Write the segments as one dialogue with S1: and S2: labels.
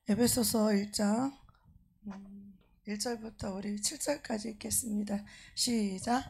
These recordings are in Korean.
S1: 에베소서 1장 1절부터 우리 7절까지 읽겠습니다. 시작.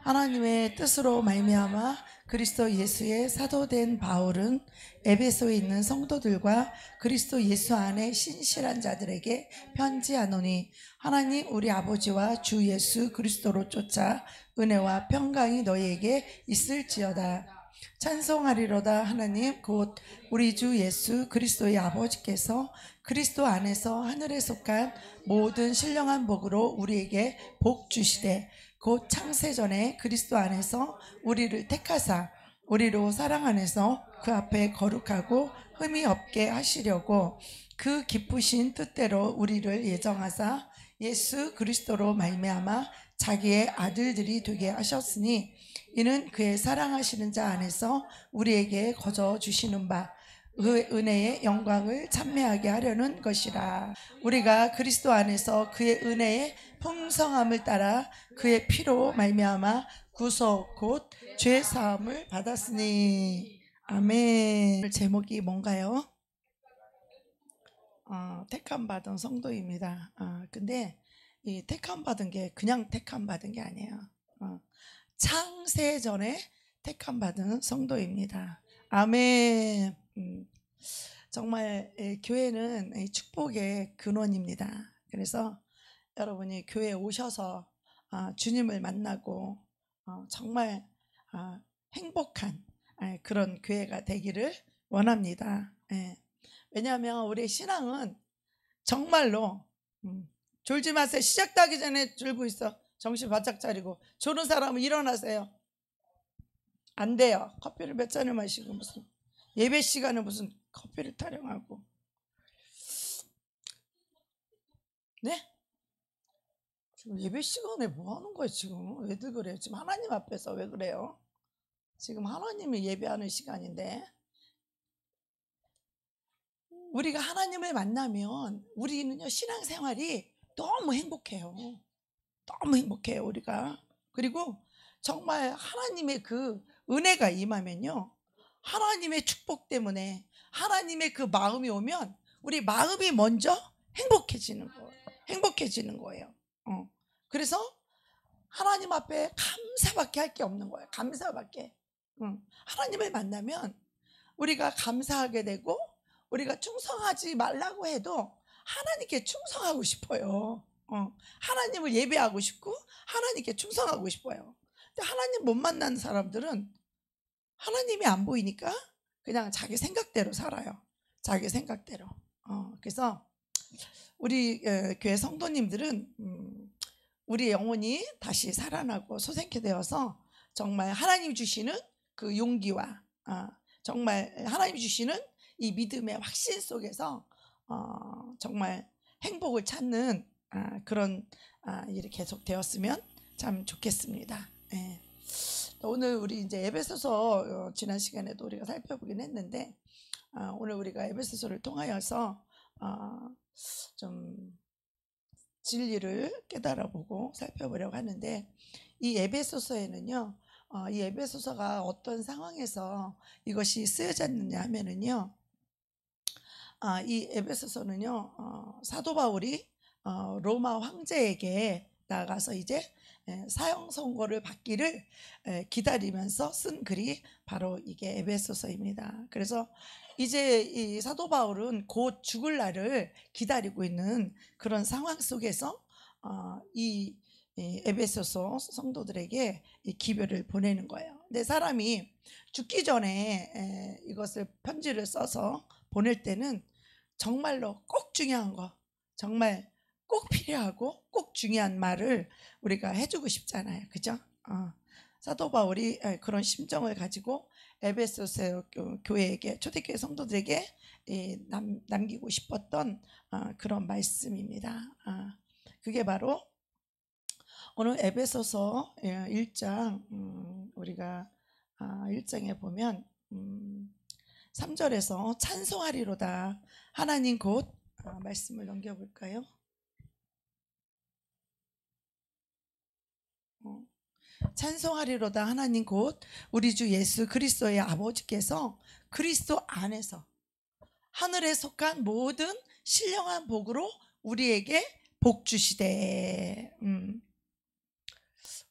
S1: 하나님의 뜻으로 말미암아 그리스도 예수의 사도된 바울은 에베소에 있는 성도들과 그리스도 예수 안에 신실한 자들에게 편지하노니, 하나님 우리 아버지와 주 예수 그리스도로 쫓아 은혜와 평강이 너희에게 있을지어다. 찬송하리로다. 하나님 곧 우리 주 예수 그리스도의 아버지께서 그리스도 안에서 하늘에 속한 모든 신령한 복으로 우리에게 복 주시되, 곧 창세전에 그리스도 안에서 우리를 택하사 우리로 사랑 안에서 그 앞에 거룩하고 흠이 없게 하시려고 그 기쁘신 뜻대로 우리를 예정하사 예수 그리스도로 말미암아 자기의 아들들이 되게 하셨으니, 이는 그의 사랑하시는 자 안에서 우리에게 거저 주시는 바 그 은혜의 영광을 찬미하게 하려는 것이라. 우리가 그리스도 안에서 그의 은혜의 풍성함을 따라 그의 피로 말미암아 구속 곧 죄 사함을 받았으니. 아멘. 제목이 뭔가요? 택함 받은 성도입니다. 근데 이 택함 받은 게 그냥 택함 받은 게 아니에요. 창세전에 택함 받은 성도입니다. 아멘. 정말 교회는 축복의 근원입니다. 그래서 여러분이 교회에 오셔서 주님을 만나고 정말 행복한 그런 교회가 되기를 원합니다. 왜냐하면 우리의 신앙은 정말로 졸지 마세요. 시작도 하기 전에 졸고 있어. 정신 바짝 차리고. 졸은 사람은 일어나세요. 안 돼요. 커피를 몇 잔을 마시고 무슨 예배 시간에 무슨 커피를 타령하고. 네? 지금 예배 시간에 뭐 하는 거예요 지금? 왜들 그래요? 지금 하나님 앞에서 왜 그래요? 지금 하나님이 예배하는 시간인데. 우리가 하나님을 만나면 우리는요, 신앙생활이 너무 행복해요. 너무 행복해요 우리가. 그리고 정말 하나님의 그 은혜가 임하면요, 하나님의 축복 때문에 하나님의 그 마음이 오면 우리 마음이 먼저 행복해지는 거예요. 행복해지는 거예요. 그래서 하나님 앞에 감사밖에 할 게 없는 거예요. 감사밖에. 하나님을 만나면 우리가 감사하게 되고, 우리가 충성하지 말라고 해도 하나님께 충성하고 싶어요. 하나님을 예배하고 싶고 하나님께 충성하고 싶어요. 근데 하나님 못 만나는 사람들은 하나님이 안 보이니까 그냥 자기 생각대로 살아요. 자기 생각대로. 그래서 우리 교회 성도님들은 우리 영혼이 다시 살아나고 소생케 되어서 정말 하나님 주시는 그 용기와 정말 하나님 주시는 이 믿음의 확신 속에서 정말 행복을 찾는 그런 일이 계속 되었으면 참 좋겠습니다. 오늘 우리 이제 에베소서 지난 시간에도 우리가 살펴보긴 했는데, 오늘 우리가 에베소서를 통하여서 좀 진리를 깨달아보고 살펴보려고 하는데, 이 에베소서에는요, 이 에베소서가 어떤 상황에서 이것이 쓰여졌느냐 하면은요, 이 에베소서는요, 사도 바울이 로마 황제에게 나가서 이제 사형 선고를 받기를 기다리면서 쓴 글이 바로 이게 에베소서입니다. 그래서 이제 이 사도 바울은 곧 죽을 날을 기다리고 있는 그런 상황 속에서 이 에베소서 성도들에게 이 기별을 보내는 거예요. 근데 사람이 죽기 전에 이것을 편지를 써서 보낼 때는 정말로 꼭 중요한 거, 정말 꼭 필요하고 꼭 중요한 말을 우리가 해주고 싶잖아요. 그죠? 사도 바울이 그런 심정을 가지고 에베소서 교회에게, 초대교회 성도들에게 남기고 싶었던 그런 말씀입니다. 그게 바로 오늘 에베소서 1장 우리가 1장에 보면 3절에서 찬송하리로다. 하나님 곧 말씀을 넘겨볼까요? 찬송하리로다. 하나님 곧 우리 주 예수 그리스도의 아버지께서 그리스도 안에서 하늘에 속한 모든 신령한 복으로 우리에게 복 주시되.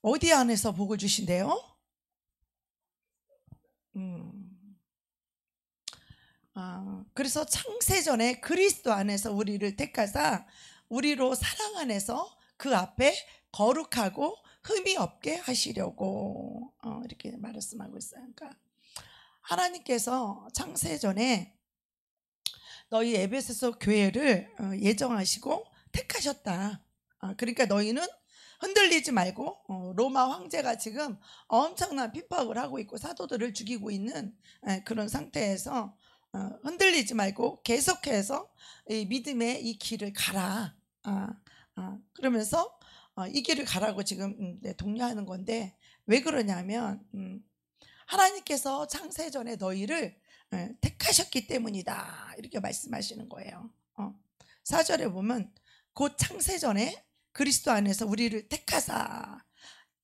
S1: 어디 안에서 복을 주신대요? 그래서 창세전에 그리스도 안에서 우리를 택하사 우리로 사랑 안에서 그 앞에 거룩하고 흠이 없게 하시려고 이렇게 말씀하고 있어요. 그러니까 하나님께서 창세전에 너희 에베소서 교회를 예정하시고 택하셨다. 그러니까 너희는 흔들리지 말고, 로마 황제가 지금 엄청난 핍박을 하고 있고 사도들을 죽이고 있는 그런 상태에서 흔들리지 말고 계속해서 이 믿음의 이 길을 가라. 그러면서 이 길을 가라고 지금 독려하는 건데, 왜 그러냐면 하나님께서 창세전에 너희를 택하셨기 때문이다, 이렇게 말씀하시는 거예요. 4절에 보면 곧 창세전에 그리스도 안에서 우리를 택하사,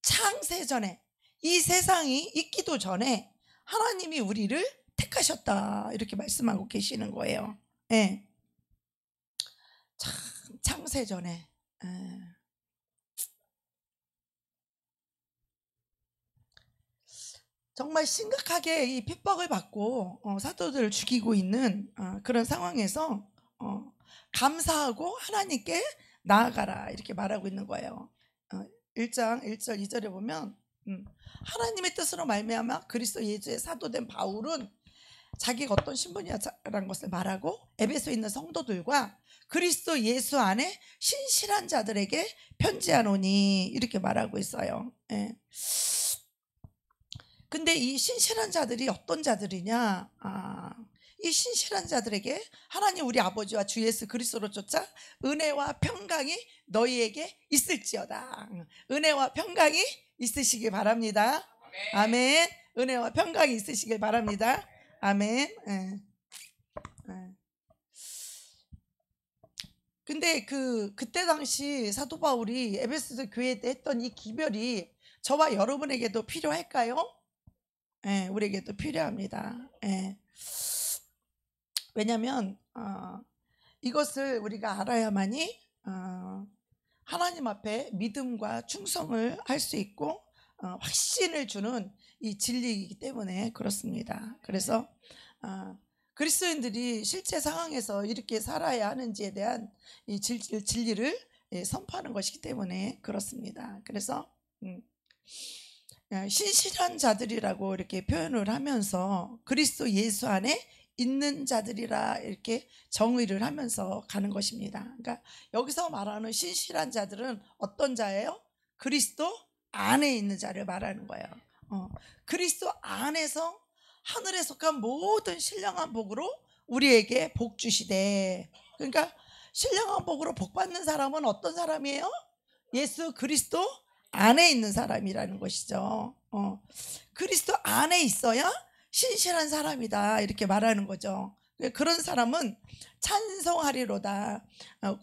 S1: 창세전에, 이 세상이 있기도 전에 하나님이 우리를 택하셨다, 이렇게 말씀하고 계시는 거예요. 예. 창세전에. 정말 심각하게 이 핍박을 받고 사도들을 죽이고 있는 그런 상황에서 감사하고 하나님께 나아가라, 이렇게 말하고 있는 거예요. 1장 1절 2절에 보면 하나님의 뜻으로 말미암아 그리스도 예수의 사도된 바울은 자기가 어떤 신분이라는 것을 말하고 에베소에 있는 성도들과 그리스도 예수 안에 신실한 자들에게 편지하노니, 이렇게 말하고 있어요. 예. 근데 이 신실한 자들이 어떤 자들이냐? 이 신실한 자들에게 하나님 우리 아버지와 주 예수 그리스도로 쫓아 은혜와 평강이 너희에게 있을지어다. 은혜와 평강이 있으시길 바랍니다. 아멘. 은혜와 평강이 있으시길 바랍니다. 아멘. 근데 그때 당시 사도 바울이 에베소 교회에 했던 이 기별이 저와 여러분에게도 필요할까요? 예, 우리에게도 필요합니다. 예. 왜냐하면 이것을 우리가 알아야만이 하나님 앞에 믿음과 충성을 할 수 있고 확신을 주는 이 진리이기 때문에 그렇습니다. 그래서 그리스도인들이 실제 상황에서 이렇게 살아야 하는지에 대한 이 진리를 선포하는 것이기 때문에 그렇습니다. 그래서 신실한 자들이라고 이렇게 표현을 하면서 그리스도 예수 안에 있는 자들이라 이렇게 정의를 하면서 가는 것입니다. 그러니까 여기서 말하는 신실한 자들은 어떤 자예요? 그리스도 안에 있는 자를 말하는 거예요. 그리스도 안에서 하늘에 속한 모든 신령한 복으로 우리에게 복 주시되. 그러니까 신령한 복으로 복 받는 사람은 어떤 사람이에요? 예수 그리스도 안에 있는 사람이라는 것이죠. 그리스도 안에 있어야 신실한 사람이다, 이렇게 말하는 거죠. 그런 사람은 찬송하리로다.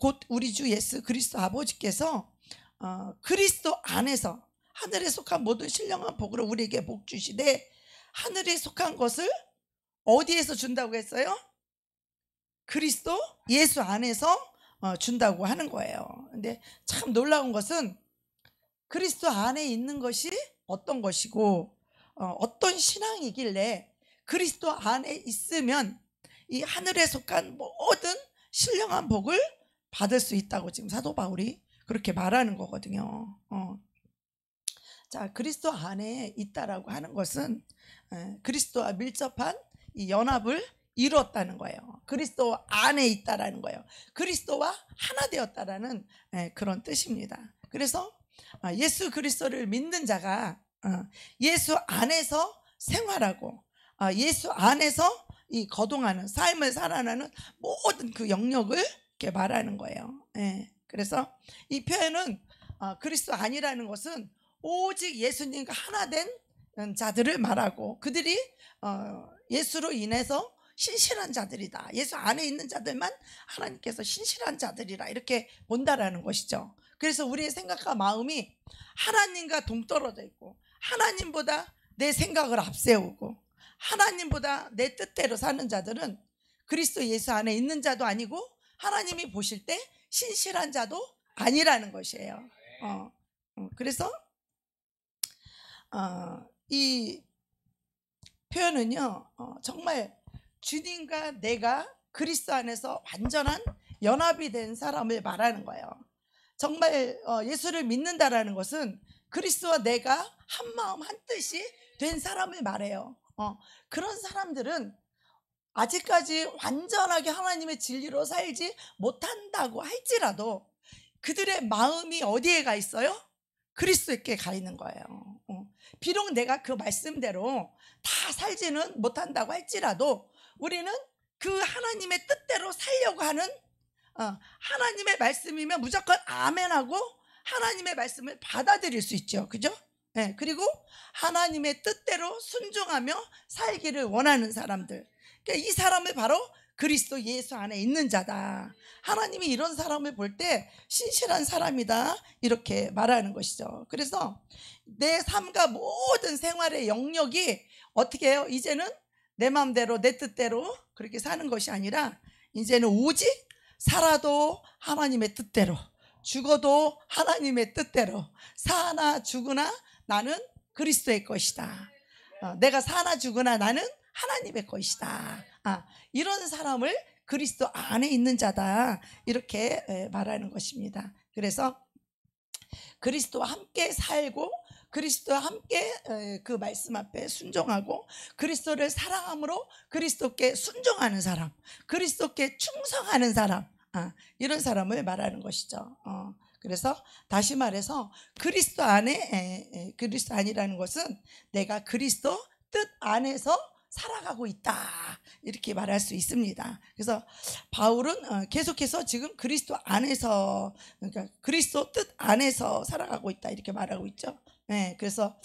S1: 곧 우리 주 예수 그리스도 아버지께서 그리스도 안에서 하늘에 속한 모든 신령한 복으로 우리에게 복 주시되, 하늘에 속한 것을 어디에서 준다고 했어요? 그리스도 예수 안에서 준다고 하는 거예요. 근데 참 놀라운 것은 그리스도 안에 있는 것이 어떤 것이고 어떤 신앙이길래 그리스도 안에 있으면 이 하늘에 속한 모든 신령한 복을 받을 수 있다고 지금 사도 바울이 그렇게 말하는 거거든요. 자, 그리스도 안에 있다라고 하는 것은 그리스도와 밀접한 이 연합을 이루었다는 거예요. 그리스도 안에 있다라는 거예요. 그리스도와 하나 되었다라는 그런 뜻입니다. 그래서 예수 그리스도를 믿는 자가 예수 안에서 생활하고 예수 안에서 이 거동하는 삶을 살아나는 모든 그 영역을 이렇게 말하는 거예요. 그래서 이 표현은 그리스도 안이라는 것은 오직 예수님과 하나 된 자들을 말하고, 그들이 예수로 인해서 신실한 자들이다. 예수 안에 있는 자들만 하나님께서 신실한 자들이라 이렇게 본다라는 것이죠. 그래서 우리의 생각과 마음이 하나님과 동떨어져 있고 하나님보다 내 생각을 앞세우고 하나님보다 내 뜻대로 사는 자들은 그리스도 예수 안에 있는 자도 아니고 하나님이 보실 때 신실한 자도 아니라는 것이에요. 그래서 이 표현은요, 정말 주님과 내가 그리스도 안에서 완전한 연합이 된 사람을 말하는 거예요. 정말 예수를 믿는다라는 것은 그리스도와 내가 한 마음 한 뜻이 된 사람을 말해요. 그런 사람들은 아직까지 완전하게 하나님의 진리로 살지 못한다고 할지라도 그들의 마음이 어디에 가 있어요? 그리스도께 가 있는 거예요. 비록 내가 그 말씀대로 다 살지는 못한다고 할지라도 우리는 그 하나님의 뜻대로 살려고 하는, 하나님의 말씀이면 무조건 아멘하고 하나님의 말씀을 받아들일 수 있죠. 그죠? 네, 그리고 하나님의 뜻대로 순종하며 살기를 원하는 사람들, 그러니까 이 사람을 바로 그리스도 예수 안에 있는 자다. 하나님이 이런 사람을 볼 때 신실한 사람이다, 이렇게 말하는 것이죠. 그래서 내 삶과 모든 생활의 영역이 어떻게 해요? 이제는 내 마음대로 내 뜻대로 그렇게 사는 것이 아니라 이제는 오직 살아도 하나님의 뜻대로, 죽어도 하나님의 뜻대로, 사나 죽으나 나는 그리스도의 것이다. 내가 사나 죽으나 나는 하나님의 것이다. 이런 사람을 그리스도 안에 있는 자다, 이렇게 말하는 것입니다. 그래서 그리스도와 함께 살고 그리스도와 함께 그 말씀 앞에 순종하고 그리스도를 사랑함으로 그리스도께 순종하는 사람, 그리스도께 충성하는 사람, 이런 사람을 말하는 것이죠. 그래서 다시 말해서 그리스도 안에, 그리스도 안이라는 것은 내가 그리스도 뜻 안에서 살아가고 있다, 이렇게 말할 수 있습니다. 그래서 바울은 계속해서 지금 그리스도 안에서, 그러니까 그리스도 뜻 안에서 살아가고 있다, 이렇게 말하고 있죠. 네, 그래서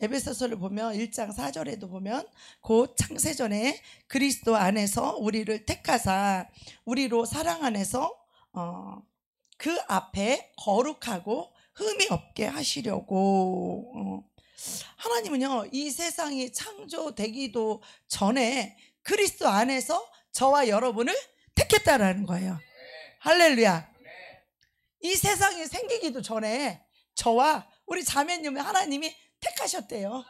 S1: 에베소서를 보면 1장 4절에도 보면 곧 창세전에 그리스도 안에서 우리를 택하사 우리로 사랑 안에서 그 앞에 거룩하고 흠이 없게 하시려고. 하나님은요, 이 세상이 창조되기도 전에 그리스도 안에서 저와 여러분을 택했다라는 거예요. 할렐루야. 이 세상이 생기기도 전에 저와 우리 자매님을 하나님이 택하셨대요.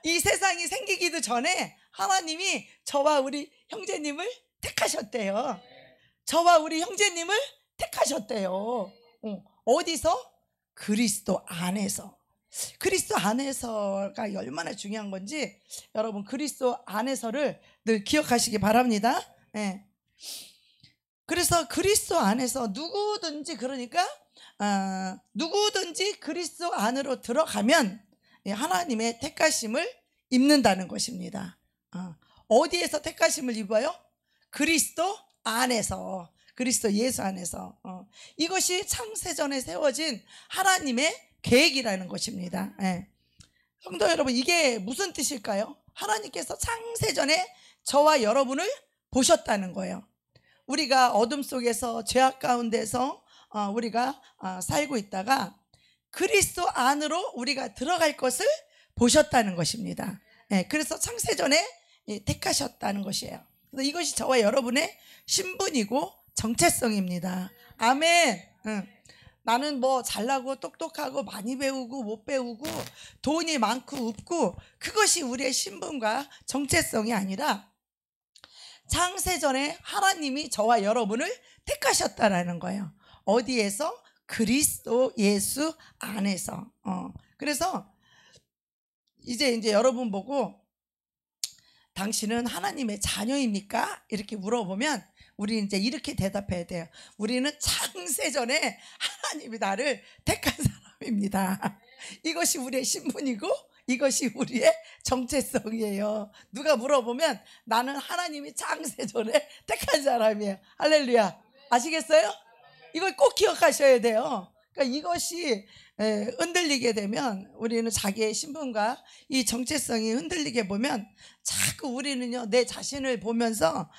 S1: 이 세상이 생기기도 전에 하나님이 저와 우리 형제님을 택하셨대요. 저와 우리 형제님을 택하셨대요. 어디서? 그리스도 안에서. 그리스도 안에서가 얼마나 중요한 건지 여러분 그리스도 안에서를 늘 기억하시기 바랍니다. 네. 그래서 그리스도 안에서 누구든지, 그러니까 누구든지 그리스도 안으로 들어가면 하나님의 택하심을 입는다는 것입니다. 어디에서 택하심을 입어요? 그리스도 안에서, 그리스도 예수 안에서. 이것이 창세전에 세워진 하나님의 계획이라는 것입니다. 성도 여러분, 이게 무슨 뜻일까요? 하나님께서 창세전에 저와 여러분을 보셨다는 거예요. 우리가 어둠 속에서 죄악 가운데서 우리가 살고 있다가 그리스도 안으로 우리가 들어갈 것을 보셨다는 것입니다. 그래서 창세전에 택하셨다는 것이에요. 그래서 이것이 저와 여러분의 신분이고 정체성입니다. 아멘. 나는 뭐 잘나고 똑똑하고 많이 배우고 못 배우고 돈이 많고 없고 그것이 우리의 신분과 정체성이 아니라 창세전에 하나님이 저와 여러분을 택하셨다라는 거예요. 어디에서? 그리스도 예수 안에서. 그래서 이제 여러분 보고 당신은 하나님의 자녀입니까? 이렇게 물어보면 우리 이제 이렇게 대답해야 돼요. 우리는 창세전에 하나님이 나를 택한 사람입니다. 이것이 우리의 신분이고 이것이 우리의 정체성이에요. 누가 물어보면 나는 하나님이 창세전에 택한 사람이에요. 할렐루야. 아시겠어요? 이걸 꼭 기억하셔야 돼요. 그러니까 이것이 흔들리게 되면 우리는 자기의 신분과 이 정체성이 흔들리게 보면 자꾸 우리는요, 내 자신을 보면서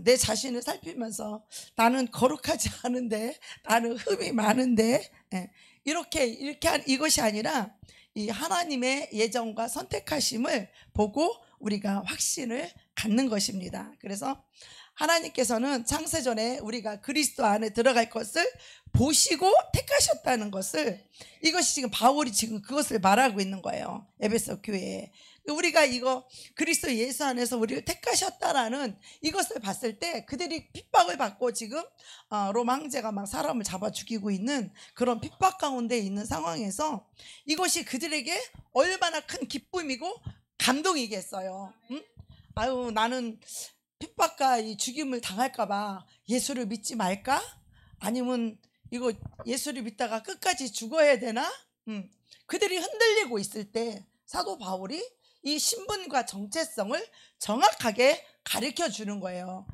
S1: 내 자신을 살피면서 나는 거룩하지 않은데, 나는 흠이 많은데, 이렇게 한 이것이 아니라 이 하나님의 예정과 선택하심을 보고 우리가 확신을 갖는 것입니다. 그래서 하나님께서는 창세전에 우리가 그리스도 안에 들어갈 것을 보시고 택하셨다는 것을, 이것이 지금 바울이 지금 그것을 말하고 있는 거예요. 에베소 교회에. 우리가 이거 그리스도 예수 안에서 우리를 택하셨다라는 이것을 봤을 때, 그들이 핍박을 받고 지금 로마 황제가 막 사람을 잡아 죽이고 있는 그런 핍박 가운데 있는 상황에서 이것이 그들에게 얼마나 큰 기쁨이고 감동이겠어요. 응? 아유, 나는 핍박과 이 죽임을 당할까봐 예수를 믿지 말까? 아니면 이거 예수를 믿다가 끝까지 죽어야 되나? 그들이 흔들리고 있을 때 사도 바울이 이 신분과 정체성을 정확하게 가르쳐 주는 거예요.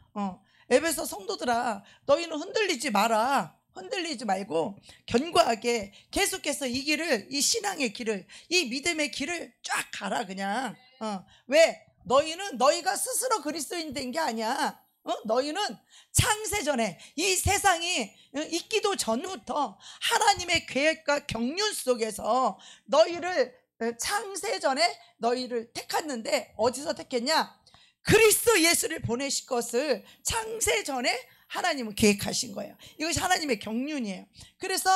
S1: 에베소 성도들아, 너희는 흔들리지 마라. 흔들리지 말고 견고하게 계속해서 이 길을, 이 신앙의 길을, 이 믿음의 길을 쫙 가라. 그냥 왜? 너희는 너희가 스스로 그리스도인 된 게 아니야. 너희는 창세전에, 이 세상이 있기도 전부터 하나님의 계획과 경륜 속에서 너희를, 창세전에 너희를 택했는데, 어디서 택했냐? 그리스도 예수를 보내실 것을 창세전에 하나님은 계획하신 거예요. 이것이 하나님의 경륜이에요. 그래서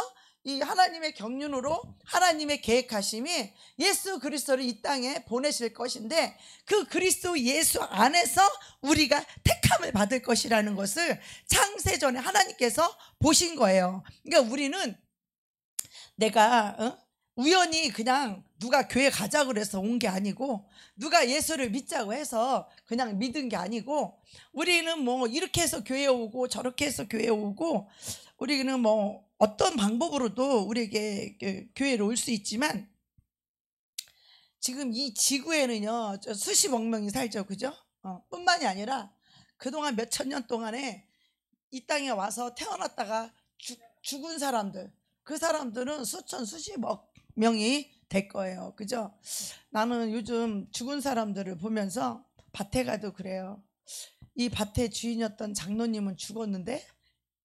S1: 이 하나님의 경륜으로 하나님의 계획하심이 예수 그리스도를 이 땅에 보내실 것인데, 그 그리스도 예수 안에서 우리가 택함을 받을 것이라는 것을 창세전에 하나님께서 보신 거예요. 그러니까 우리는 내가 우연히 그냥 누가 교회 가자고 그래서 온 게 아니고, 누가 예수를 믿자고 해서 그냥 믿은 게 아니고, 우리는 뭐 이렇게 해서 교회에 오고 저렇게 해서 교회에 오고, 우리는 뭐 어떤 방법으로도 우리에게 교회로 올 수 있지만, 지금 이 지구에는요 수십억 명이 살죠. 그죠? 뿐만이 아니라 그동안 몇천 년 동안에 이 땅에 와서 태어났다가 죽은 사람들, 그 사람들은 수천 수십억 명이 될 거예요. 그죠? 나는 요즘 죽은 사람들을 보면서 밭에 가도 그래요. 이 밭의 주인이었던 장로님은 죽었는데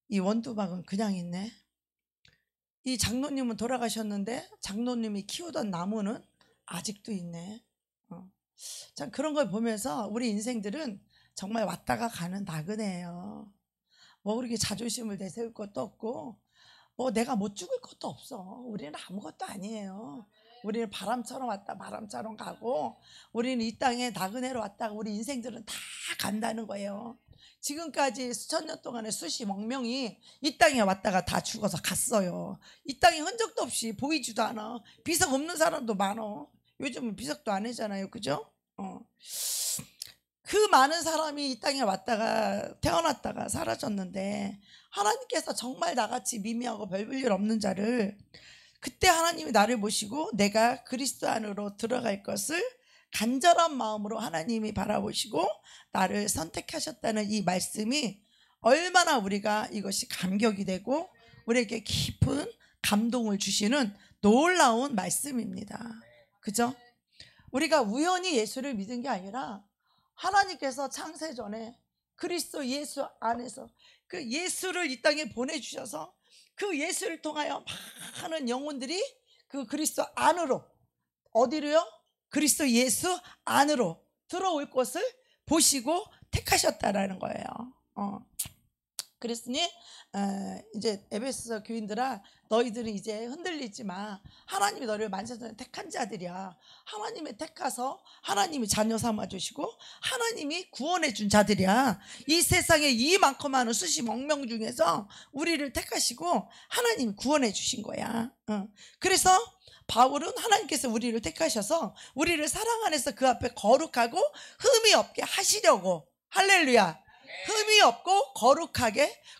S1: 이 원두막은 그냥 있네. 이 장로님은 돌아가셨는데 장로님이 키우던 나무는 아직도 있네. 참, 그런 걸 보면서 우리 인생들은 정말 왔다가 가는 나그네예요. 뭐 그렇게 자존심을 내세울 것도 없고, 뭐 내가 못 죽을 것도 없어. 우리는 아무것도 아니에요. 우리는 바람처럼 왔다 바람처럼 가고, 우리는 이 땅에 나그네로 왔다가 우리 인생들은 다 간다는 거예요. 지금까지 수천 년 동안에 수십억 명이 이 땅에 왔다가 다 죽어서 갔어요. 이 땅에 흔적도 없이 보이지도 않아. 비석 없는 사람도 많어. 요즘은 비석도 안 하잖아요. 그죠? 그 많은 사람이 이 땅에 왔다가 태어났다가 사라졌는데, 하나님께서 정말 나같이 미미하고 별 볼 일 없는 자를, 그때 하나님이 나를 보시고 내가 그리스도 안으로 들어갈 것을 간절한 마음으로 하나님이 바라보시고 나를 선택하셨다는 이 말씀이 얼마나 우리가 이것이 감격이 되고 우리에게 깊은 감동을 주시는 놀라운 말씀입니다. 그죠? 우리가 우연히 예수를 믿은 게 아니라 하나님께서 창세전에 그리스도 예수 안에서 그 예수를 이 땅에 보내주셔서 그 예수를 통하여 많은 영혼들이 그 그리스도 안으로, 어디로요? 그리스도 예수 안으로 들어올 것을 보시고 택하셨다라는 거예요. 그랬으니 이제 에베소 교인들아, 너희들은 이제 흔들리지 마. 하나님이 너를 만세전에 택한 자들이야. 하나님이 택하서 하나님이 자녀 삼아주시고 하나님이 구원해 준 자들이야. 이 세상에 이만큼 많은 수십억 명 중에서 우리를 택하시고 하나님이 구원해 주신 거야. 그래서 바울은 하나님께서 우리를 택하셔서 우리를 사랑 안에서 그 앞에 거룩하고 흠이 없게 하시려고, 할렐루야, 흠이 없고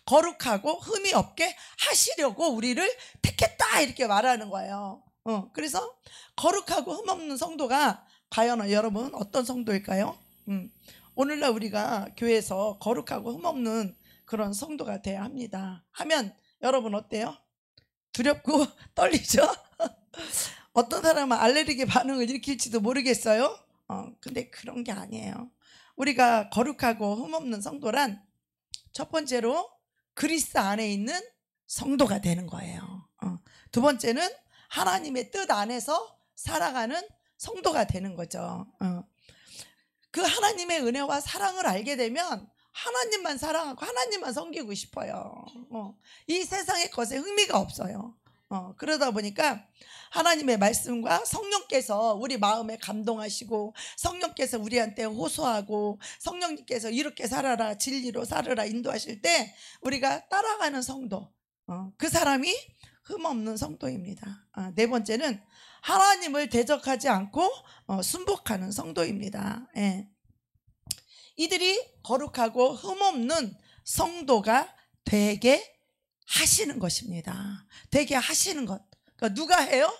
S1: 거룩하고 흠이 없게 하시려고 우리를 택했다, 이렇게 말하는 거예요. 그래서 거룩하고 흠 없는 성도가 과연 여러분 어떤 성도일까요? 오늘날 우리가 교회에서 거룩하고 흠 없는 그런 성도가 돼야 합니다. 하면 여러분 어때요? 두렵고 떨리죠? 어떤 사람은 알레르기 반응을 일으킬지도 모르겠어요. 근데 그런 게 아니에요. 우리가 거룩하고 흠없는 성도란 첫 번째로 그리스도 안에 있는 성도가 되는 거예요. 두 번째는 하나님의 뜻 안에서 살아가는 성도가 되는 거죠. 그 하나님의 은혜와 사랑을 알게 되면 하나님만 사랑하고 하나님만 섬기고 싶어요. 이 세상의 것에 흥미가 없어요. 그러다 보니까 하나님의 말씀과 성령께서 우리 마음에 감동하시고, 성령께서 우리한테 호소하고, 성령님께서 이렇게 살아라, 진리로 살아라 인도하실 때 우리가 따라가는 성도, 그 사람이 흠없는 성도입니다. 네 번째는 하나님을 대적하지 않고 순복하는 성도입니다. 예. 이들이 거룩하고 흠없는 성도가 되게 하시는 것입니다. 되게 하시는 것. 그러니까 누가 해요?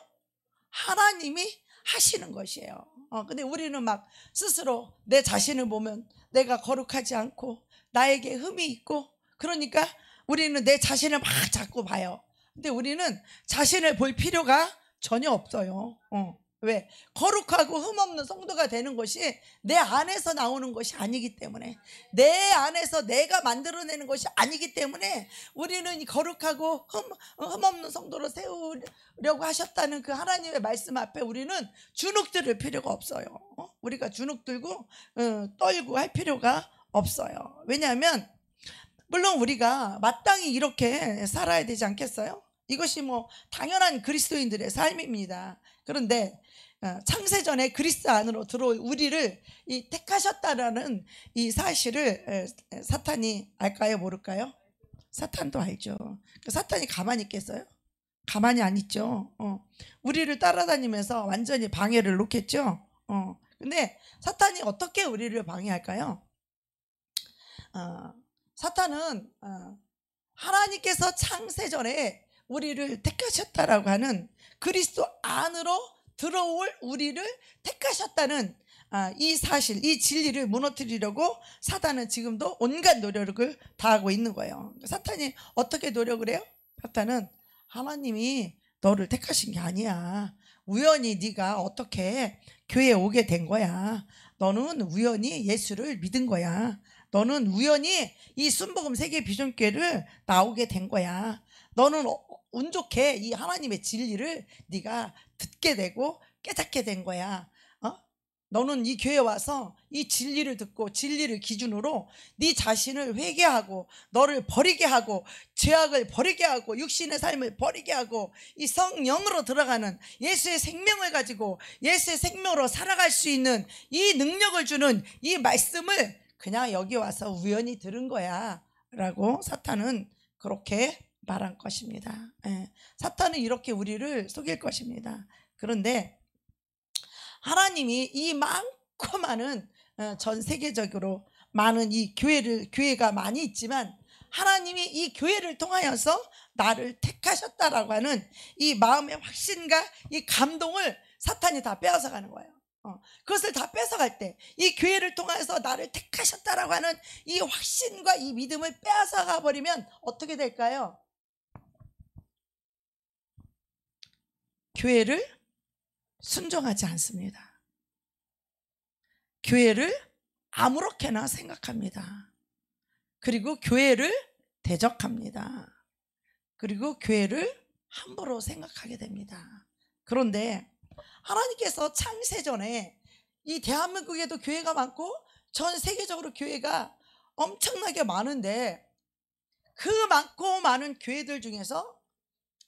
S1: 하나님이 하시는 것이에요. 근데 우리는 막 스스로 내 자신을 보면 내가 거룩하지 않고 나에게 흠이 있고, 그러니까 우리는 내 자신을 막 자꾸 봐요. 근데 우리는 자신을 볼 필요가 전혀 없어요. 왜? 거룩하고 흠없는 성도가 되는 것이 내 안에서 나오는 것이 아니기 때문에, 내 안에서 내가 만들어내는 것이 아니기 때문에, 우리는 이 거룩하고 흠없는 성도로 세우려고 하셨다는 그 하나님의 말씀 앞에 우리는 주눅 들을 필요가 없어요. 우리가 주눅 들고 떨고 할 필요가 없어요. 왜냐하면 물론 우리가 마땅히 이렇게 살아야 되지 않겠어요? 이것이 뭐 당연한 그리스도인들의 삶입니다. 그런데 창세전에 그리스도 안으로 들어올 우리를 이 택하셨다라는 이 사실을 사탄이 알까요, 모를까요? 사탄도 알죠. 사탄이 가만히 있겠어요? 가만히 안 있죠. 우리를 따라다니면서 완전히 방해를 놓겠죠. 근데 사탄이 어떻게 우리를 방해할까요? 사탄은 하나님께서 창세전에 우리를 택하셨다라고 하는, 그리스도 안으로 들어올 우리를 택하셨다는 이 사실, 이 진리를 무너뜨리려고 사탄은 지금도 온갖 노력을 다하고 있는 거예요. 사탄이 어떻게 노력을 해요? 사탄은 하나님이 너를 택하신 게 아니야. 우연히 네가 어떻게 교회에 오게 된 거야. 너는 우연히 예수를 믿은 거야. 너는 우연히 이 순복음 세계 비전교회를 나오게 된 거야. 너는 운 좋게 이 하나님의 진리를 네가 듣게 되고 깨닫게 된 거야. 너는 이 교회에 와서 이 진리를 듣고 진리를 기준으로 네 자신을 회개하고, 너를 버리게 하고, 죄악을 버리게 하고, 육신의 삶을 버리게 하고, 이 성령으로 들어가는 예수의 생명을 가지고 예수의 생명으로 살아갈 수 있는 이 능력을 주는 이 말씀을 그냥 여기 와서 우연히 들은 거야 라고 사탄은 그렇게 말한 것입니다. 사탄은 이렇게 우리를 속일 것입니다. 그런데 하나님이 이 많고 많은 전 세계적으로 많은 이 교회가 많이 있지만, 하나님이 이 교회를 통하여서 나를 택하셨다라고 하는 이 마음의 확신과 이 감동을 사탄이 다 빼앗아 가는 거예요. 그것을 다 뺏어갈 때, 이 교회를 통해서 나를 택하셨다라고 하는 이 확신과 이 믿음을 빼앗아가 버리면 어떻게 될까요? 교회를 순종하지 않습니다. 교회를 아무렇게나 생각합니다. 그리고 교회를 대적합니다. 그리고 교회를 함부로 생각하게 됩니다. 그런데 하나님께서 창세전에 이 대한민국에도 교회가 많고 전 세계적으로 교회가 엄청나게 많은데, 그 많고 많은 교회들 중에서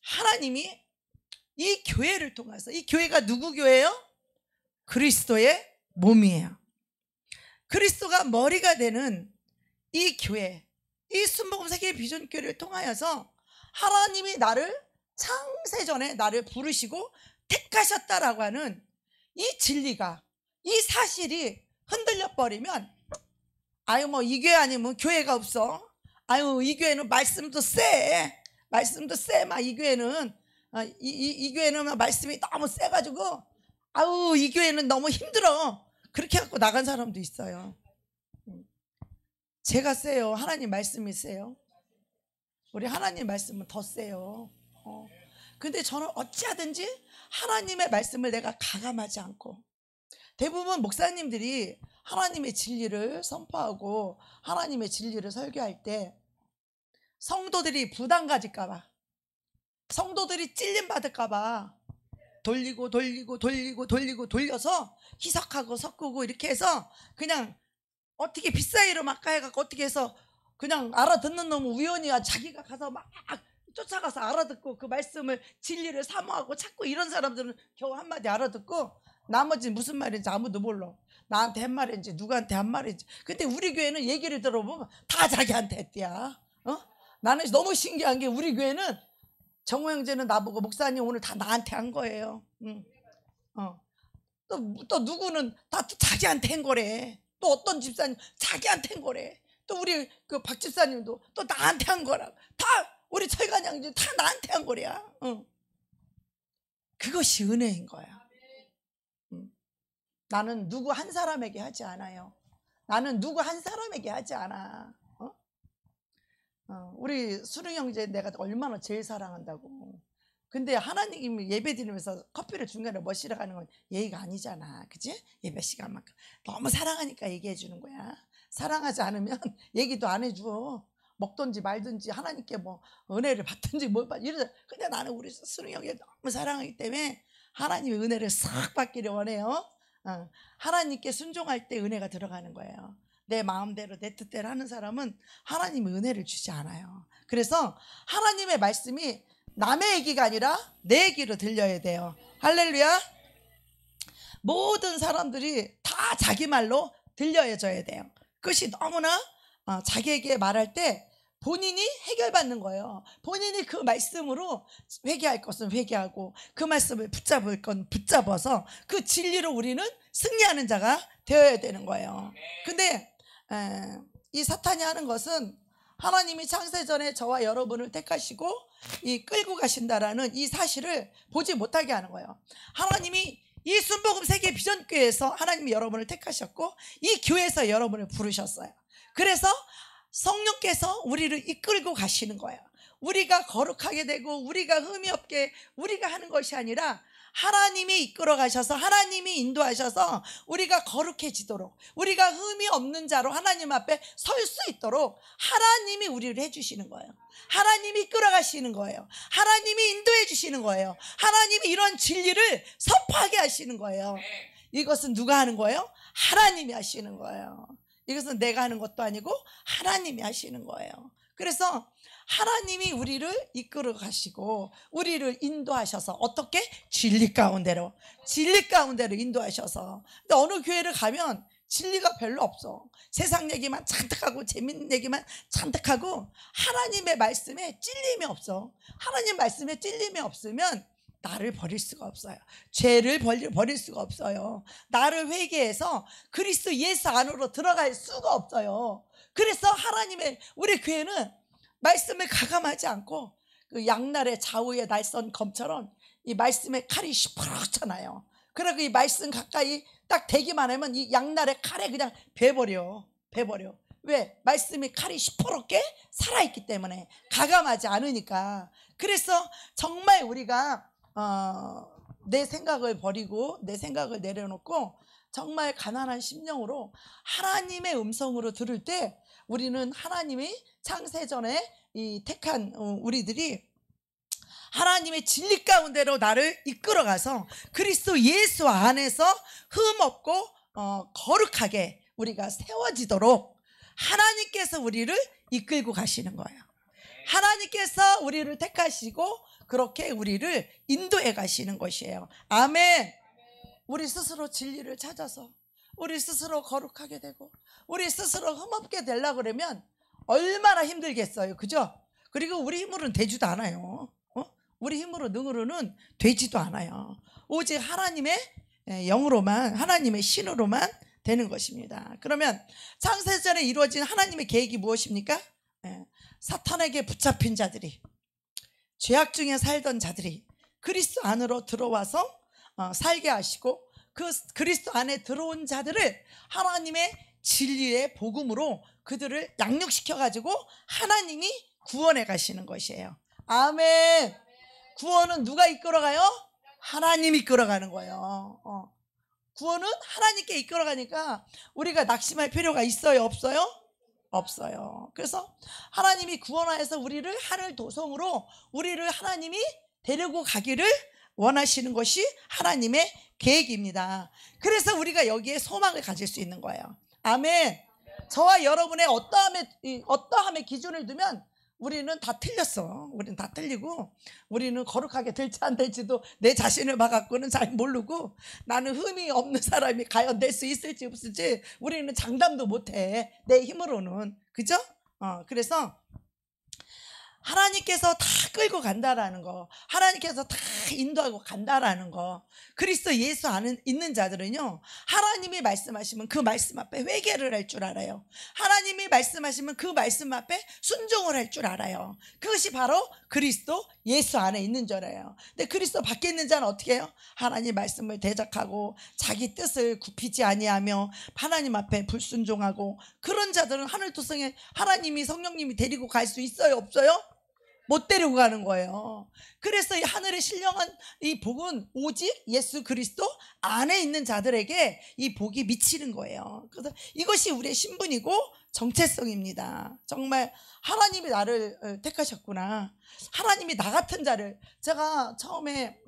S1: 하나님이 이 교회를 통해서, 이 교회가 누구 교회예요? 그리스도의 몸이에요. 그리스도가 머리가 되는 이 교회, 이 순복음 세계 비전교회를 통하여서 하나님이 나를 창세전에 나를 부르시고 택하셨다라고 하는 이 진리가, 이 사실이 흔들려 버리면, 아유 뭐 이 교회 아니면 교회가 없어, 아유 이 교회는 말씀도 세 막 이 교회는 이 교회는 막 말씀이 너무 세가지고 아우 이 교회는 너무 힘들어, 그렇게 갖고 나간 사람도 있어요. 제가 세요? 하나님 말씀이 세요? 우리 하나님 말씀은 더 세요. 근데 저는 어찌하든지 하나님의 말씀을 내가 가감하지 않고, 대부분 목사님들이 하나님의 진리를 선포하고 하나님의 진리를 설교할 때 성도들이 부담 가질까봐, 성도들이 찔림받을까봐 돌려서 희석하고 섞고 이렇게 해서 그냥 어떻게 빗사이로 막 해갖고 어떻게 해서 그냥 알아듣는 놈은 우연히 자기가 가서 막 쫓아가서 알아듣고 그 말씀을 진리를 사모하고 찾고 이런 사람들은 겨우 한마디 알아듣고 나머지 무슨 말인지 아무도 몰라. 나한테 한 말인지 누구한테 한 말인지. 근데 우리 교회는 얘기를 들어보면 다 자기한테 했대야. 나는 너무 신기한 게 우리 교회는 정호 형제는 나보고 목사님 오늘 다 나한테 한 거예요. 또 누구는 다 또 자기한테 한 거래. 또 어떤 집사님 자기한테 한 거래. 또 우리 그 박 집사님도 또 나한테 한 거라. 다 우리 철관장도 다 나한테 한 거야. 그것이 은혜인 거야. 나는 누구 한 사람에게 하지 않아요. 나는 누구 한 사람에게 하지 않아. 우리 수릉 형제 내가 얼마나 제일 사랑한다고. 근데 하나님이 예배 드리면서 커피를 중간에 마시러 가는 건 예의가 아니잖아. 그치? 예배 시간만큼. 너무 사랑하니까 얘기해 주는 거야. 사랑하지 않으면 얘기도 안 해줘. 먹든지 말든지 하나님께 뭐 은혜를 받든지 뭘 받 이러자. 근데 나는 우리 수릉 형제 너무 사랑하기 때문에 하나님의 은혜를 싹 받기를 원해요. 하나님께 순종할 때 은혜가 들어가는 거예요. 내 마음대로 내 뜻대로 하는 사람은 하나님의 은혜를 주지 않아요. 그래서 하나님의 말씀이 남의 얘기가 아니라 내 얘기로 들려야 돼요. 할렐루야. 모든 사람들이 다 자기 말로 들려줘야 돼요. 그것이 너무나 자기에게 말할 때 본인이 해결받는 거예요. 본인이 그 말씀으로 회개할 것은 회개하고 그 말씀을 붙잡을 건 붙잡아서 그 진리로 우리는 승리하는 자가 되어야 되는 거예요. 근데 이 사탄이 하는 것은 하나님이 창세전에 저와 여러분을 택하시고 이 끌고 가신다라는 이 사실을 보지 못하게 하는 거예요. 하나님이 이 순복음 세계 비전교회에서 하나님이 여러분을 택하셨고 이 교회에서 여러분을 부르셨어요. 그래서 성령께서 우리를 이끌고 가시는 거예요. 우리가 거룩하게 되고 우리가 흠이 없게 우리가 하는 것이 아니라 하나님이 이끌어 가셔서 하나님이 인도하셔서 우리가 거룩해지도록 우리가 흠이 없는 자로 하나님 앞에 설 수 있도록 하나님이 우리를 해주시는 거예요. 하나님이 이끌어 가시는 거예요. 하나님이 인도해 주시는 거예요. 하나님이 이런 진리를 선포하게 하시는 거예요. 이것은 누가 하는 거예요? 하나님이 하시는 거예요. 이것은 내가 하는 것도 아니고 하나님이 하시는 거예요. 그래서 하나님이 우리를 이끌어 가시고 우리를 인도하셔서 어떻게? 진리 가운데로 인도하셔서. 근데 어느 교회를 가면 진리가 별로 없어. 세상 얘기만 잔뜩 하고 재밌는 얘기만 잔뜩 하고 하나님의 말씀에 찔림이 없어. 하나님 말씀에 찔림이 없으면 나를 버릴 수가 없어요. 죄를 버릴 수가 없어요. 나를 회개해서 그리스도 예수 안으로 들어갈 수가 없어요. 그래서 하나님의 우리 교회는 말씀을 가감하지 않고 그 양날의 좌우의 날선 검처럼 이 말씀의 칼이 시퍼렇잖아요. 그리고 이 말씀 가까이 딱 대기만 하면 이 양날의 칼에 그냥 베버려. 왜? 말씀이 칼이 시퍼렇게 살아있기 때문에 가감하지 않으니까. 그래서 정말 우리가 내 생각을 버리고 내 생각을 내려놓고 정말 가난한 심령으로 하나님의 음성으로 들을 때 우리는 하나님이 창세전에 이 택한 우리들이 하나님의 진리 가운데로 나를 이끌어가서 그리스도 예수 안에서 흠없고 거룩하게 우리가 세워지도록 하나님께서 우리를 이끌고 가시는 거예요. 하나님께서 우리를 택하시고 그렇게 우리를 인도해 가시는 것이에요. 아멘. 우리 스스로 진리를 찾아서 우리 스스로 거룩하게 되고 우리 스스로 흠없게 되려고 그러면 얼마나 힘들겠어요. 그죠? 그리고 우리 힘으로는 되지도 않아요. 우리 힘으로 능으로는 되지도 않아요. 오직 하나님의 영으로만 하나님의 신으로만 되는 것입니다. 그러면 창세전에 이루어진 하나님의 계획이 무엇입니까? 사탄에게 붙잡힌 자들이 죄악 중에 살던 자들이 그리스도 안으로 들어와서 살게 하시고 그 그리스도 안에 들어온 자들을 하나님의 진리의 복음으로 그들을 양육시켜 가지고 하나님이 구원해 가시는 것이에요. 아멘. 구원은 누가 이끌어가요? 하나님이 이끌어가는 거예요. 구원은 하나님께 이끌어가니까 우리가 낙심할 필요가 있어요? 없어요? 없어요. 그래서 하나님이 구원하여서 우리를 하늘 도성으로 우리를 하나님이 데리고 가기를 원하시는 것이 하나님의 계획입니다. 그래서 우리가 여기에 소망을 가질 수 있는 거예요. 아멘. 저와 여러분의 어떠함의 기준을 두면 우리는 다 틀렸어. 우리는 다 틀리고, 우리는 거룩하게 될지 안 될지도 내 자신을 봐갖고는 잘 모르고, 나는 흠이 없는 사람이 과연 될 수 있을지 없을지 우리는 장담도 못해, 내 힘으로는. 그죠? 그래서 하나님께서 다 끌고 간다라는 거, 하나님께서 다 인도하고 간다라는 거, 그리스도 예수 안에 있는 자들은요, 하나님이 말씀하시면 그 말씀 앞에 회개를 할 줄 알아요. 하나님이 말씀하시면 그 말씀 앞에 순종을 할 줄 알아요. 그것이 바로 그리스도 예수 안에 있는 자예요. 근데 그리스도 밖에 있는 자는 어떻게 해요? 하나님 말씀을 대적하고 자기 뜻을 굽히지 아니하며 하나님 앞에 불순종하고, 그런 자들은 하늘도성에 하나님이, 성령님이 데리고 갈 수 있어요, 없어요? 못 데리고 가는 거예요. 그래서 이 하늘에 신령한 이 복은 오직 예수 그리스도 안에 있는 자들에게 이 복이 미치는 거예요. 그래서 이것이 우리의 신분이고 정체성입니다. 정말 하나님이 나를 택하셨구나, 하나님이 나 같은 자를. 제가 처음에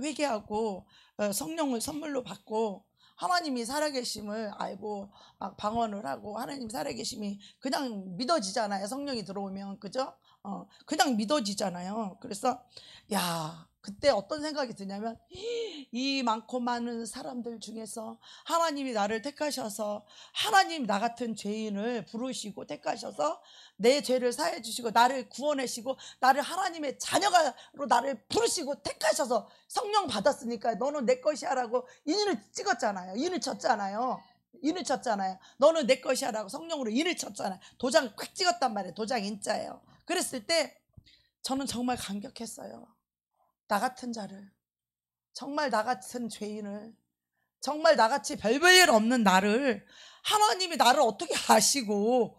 S1: 회개하고 성령을 선물로 받고 하나님이 살아계심을 알고 막 방언을 하고, 하나님 살아계심이 그냥 믿어지잖아요. 성령이 들어오면. 그죠? 그냥 믿어지잖아요. 그래서 야, 그때 어떤 생각이 드냐면, 이 많고 많은 사람들 중에서 하나님이 나를 택하셔서, 하나님 나 같은 죄인을 부르시고 택하셔서 내 죄를 사해 주시고 나를 구원하시고 나를 하나님의 자녀가로 나를 부르시고 택하셔서 성령 받았으니까 너는 내 것이야라고 인을 찍었잖아요. 인을 쳤잖아요. 인을 쳤잖아요. 너는 내 것이야라고 성령으로 인을 쳤잖아요. 도장 꽉 찍었단 말이에요. 도장 인자예요. 그랬을 때 저는 정말 감격했어요. 나 같은 자를, 정말 나 같은 죄인을, 정말 나같이 별볼일 없는 나를 하나님이 나를 어떻게 아시고,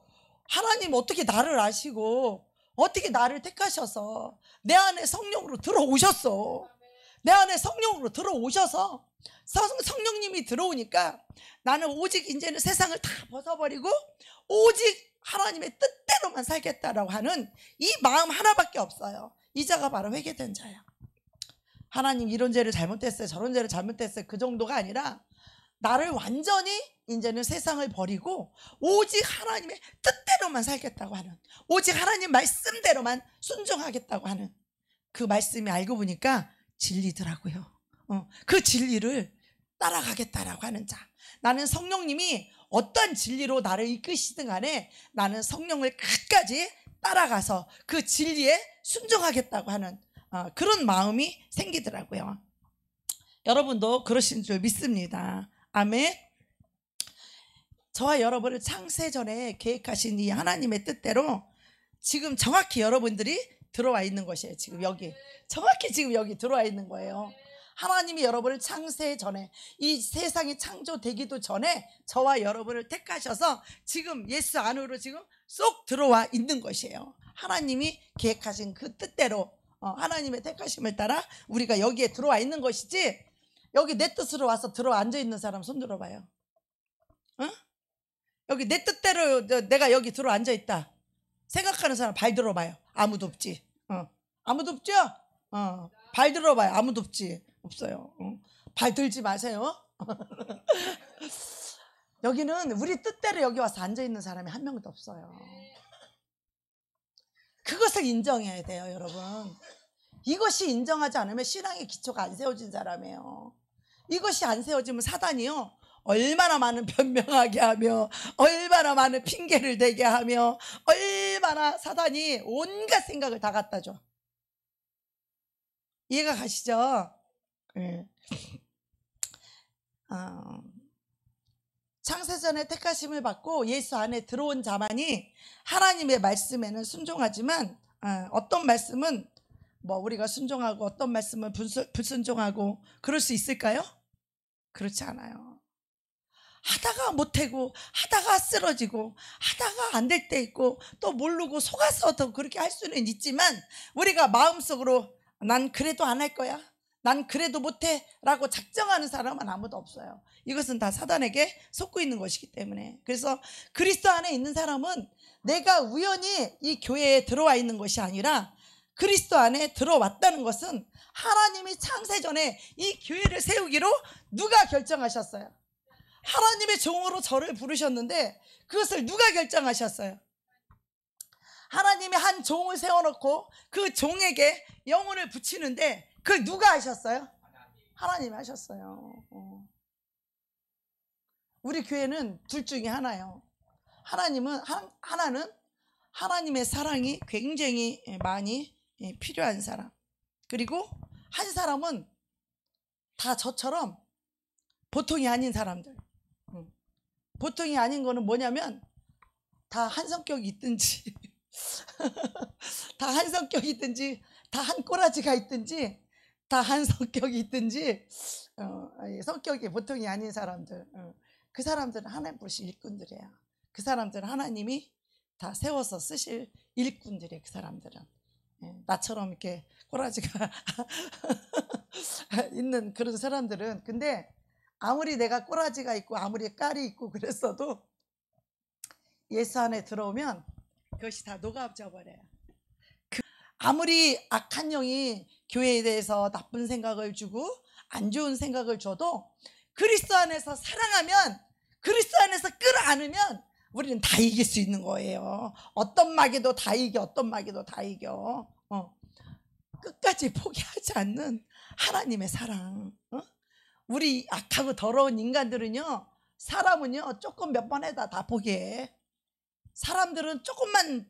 S1: 하나님 어떻게 나를 아시고 어떻게 나를 택하셔서 내 안에 성령으로 들어오셨어. 내 안에 성령으로 들어오셔서 성령님이 들어오니까 나는 오직 이제는 세상을 다 벗어버리고 오직 하나님의 뜻대로만 살겠다라고 하는 이 마음 하나밖에 없어요. 이 자가 바로 회개된 자야. 하나님 이런 죄를 잘못했어요, 저런 죄를 잘못했어요, 그 정도가 아니라 나를 완전히 이제는 세상을 버리고 오직 하나님의 뜻대로만 살겠다고 하는, 오직 하나님 말씀대로만 순종하겠다고 하는, 그 말씀이 알고 보니까 진리더라고요. 그 진리를 따라가겠다라고 하는 자. 나는 성령님이 어떤 진리로 나를 이끄시든 간에 나는 성령을 끝까지 따라가서 그 진리에 순종하겠다고 하는 그런 마음이 생기더라고요. 여러분도 그러신 줄 믿습니다. 아멘. 저와 여러분을 창세전에 계획하신 이 하나님의 뜻대로 지금 정확히 여러분들이 들어와 있는 것이에요. 지금 여기 정확히 지금 여기 들어와 있는 거예요. 하나님이 여러분을 창세전에, 이 세상이 창조되기도 전에 저와 여러분을 택하셔서 지금 예수 안으로 지금 쏙 들어와 있는 것이에요. 하나님이 계획하신 그 뜻대로 하나님의 택하심을 따라 우리가 여기에 들어와 있는 것이지, 여기 내 뜻으로 와서 들어 앉아 있는 사람 손 들어봐요. 여기 내 뜻대로 내가 여기 들어 앉아 있다 생각하는 사람 발 들어봐요. 아무도 없지. 아무도 없죠? 발 들어봐요. 아무도 없지. 없어요. 발 들지 마세요. 여기는 우리 뜻대로 여기 와서 앉아 있는 사람이 한 명도 없어요. 그것을 인정해야 돼요, 여러분. 이것이 인정하지 않으면 신앙의 기초가 안 세워진 사람이에요. 이것이 안 세워지면 사단이요, 얼마나 많은 변명하게 하며 얼마나 많은 핑계를 대게 하며 얼마나 사단이 온갖 생각을 다 갖다 줘. 이해가 가시죠? 네. 창세전에 택하심을 받고 예수 안에 들어온 자만이 하나님의 말씀에는 순종하지만 어떤 말씀은 우리가 순종하고 어떤 말씀은 불순종하고 그럴 수 있을까요? 그렇지 않아요. 하다가 못하고 하다가 쓰러지고 하다가 안 될 때 있고 또 모르고 속아서도 그렇게 할 수는 있지만, 우리가 마음속으로 난 그래도 안 할 거야, 난 그래도 못해 라고 작정하는 사람은 아무도 없어요. 이것은 다 사단에게 속고 있는 것이기 때문에. 그래서 그리스도 안에 있는 사람은 내가 우연히 이 교회에 들어와 있는 것이 아니라 그리스도 안에 들어왔다는 것은 하나님이 창세전에 이 교회를 세우기로 누가 결정하셨어요? 하나님의 종으로 저를 부르셨는데 그것을 누가 결정하셨어요? 하나님이 한 종을 세워놓고 그 종에게 영혼을 붙이는데 그걸 누가 하셨어요? 하나님이 하셨어요. 우리 교회는 둘 중에 하나예요. 하나는 하나님의 사랑이 굉장히 많이 필요한 사람. 그리고 한 사람은 다 저처럼 보통이 아닌 사람들. 보통이 아닌 거는 뭐냐면 다 한 성격이 있든지 다 한 성격이 있든지 다 한 꼬라지가 있든지 다 한 성격이 있든지 성격이 보통이 아닌 사람들. 그 사람들은 하나님 부르신 일꾼들이에요. 그 사람들은 하나님이 다 세워서 쓰실 일꾼들이에요. 그 사람들은 나처럼 이렇게 꼬라지가 있는 그런 사람들은, 근데 아무리 내가 꼬라지가 있고 아무리 깔이 있고 그랬어도 예수 안에 들어오면 그것이 다 녹아져 버려요. 아무리 악한 영이 교회에 대해서 나쁜 생각을 주고 안 좋은 생각을 줘도 그리스도 안에서 사랑하면, 그리스도 안에서 끌어안으면 우리는 다 이길 수 있는 거예요. 어떤 마귀도 다 이겨. 어떤 마귀도 다 이겨. 끝까지 포기하지 않는 하나님의 사랑. 우리 악하고 더러운 인간들은요, 사람은요 조금 몇 번 해다 다 포기해. 사람들은 조금만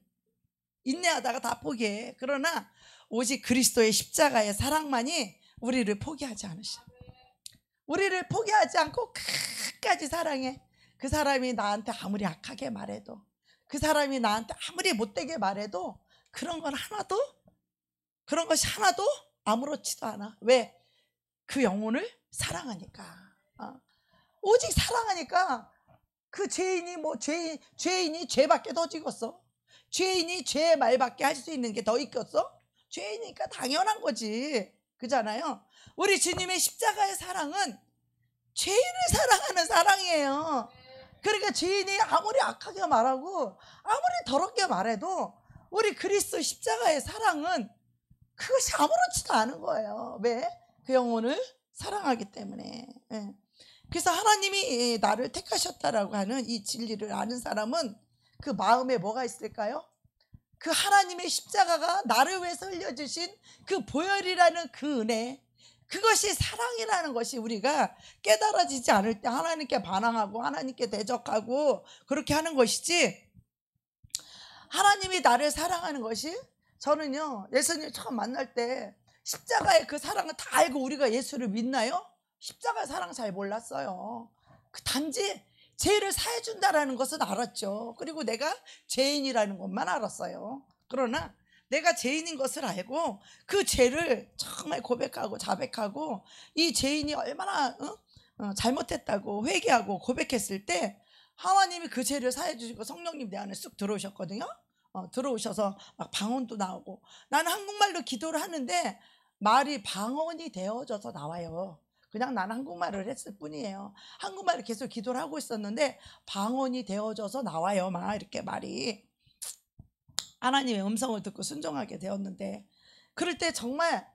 S1: 인내하다가 다 포기해. 그러나 오직 그리스도의 십자가의 사랑만이 우리를 포기하지 않으셔. 우리를 포기하지 않고 끝까지 사랑해. 그 사람이 나한테 아무리 악하게 말해도, 그 사람이 나한테 아무리 못되게 말해도 그런 것이 하나도 아무렇지도 않아. 왜? 그 영혼을 사랑하니까. 오직 사랑하니까. 그 죄인이 죄밖에 더 지겠어? 죄인이 죄 말밖에 할 수 있는 게 더 있겠어? 죄인이니까 당연한 거지. 그잖아요. 우리 주님의 십자가의 사랑은 죄인을 사랑하는 사랑이에요. 그러니까 죄인이 아무리 악하게 말하고 아무리 더럽게 말해도 우리 그리스도 십자가의 사랑은 그것이 아무렇지도 않은 거예요. 왜? 그 영혼을 사랑하기 때문에. 그래서 하나님이 나를 택하셨다라고 하는 이 진리를 아는 사람은 그 마음에 뭐가 있을까요? 그 하나님의 십자가가 나를 위해서 흘려주신 그 보혈이라는 그 은혜, 그것이 사랑이라는 것이 우리가 깨달아지지 않을 때 하나님께 반항하고 하나님께 대적하고 그렇게 하는 것이지, 하나님이 나를 사랑하는 것이, 저는요 예수님 처음 만날 때 십자가의 그 사랑을 다 알고 우리가 예수를 믿나요? 십자가 사랑 잘 몰랐어요. 단지 죄를 사해준다라는 것은 알았죠. 그리고 내가 죄인이라는 것만 알았어요. 그러나 내가 죄인인 것을 알고 그 죄를 정말 고백하고 자백하고 이 죄인이 얼마나 잘못했다고 회개하고 고백했을 때 하나님이 그 죄를 사해주시고 성령님 내 안에 쑥 들어오셨거든요. 들어오셔서 막 방언도 나오고, 나는 한국말로 기도를 하는데 말이 방언이 되어져서 나와요. 그냥 나는 한국말을 했을 뿐이에요. 한국말을 계속 기도를 하고 있었는데 방언이 되어져서 나와요. 막 이렇게 말이. 하나님의 음성을 듣고 순종하게 되었는데, 그럴 때 정말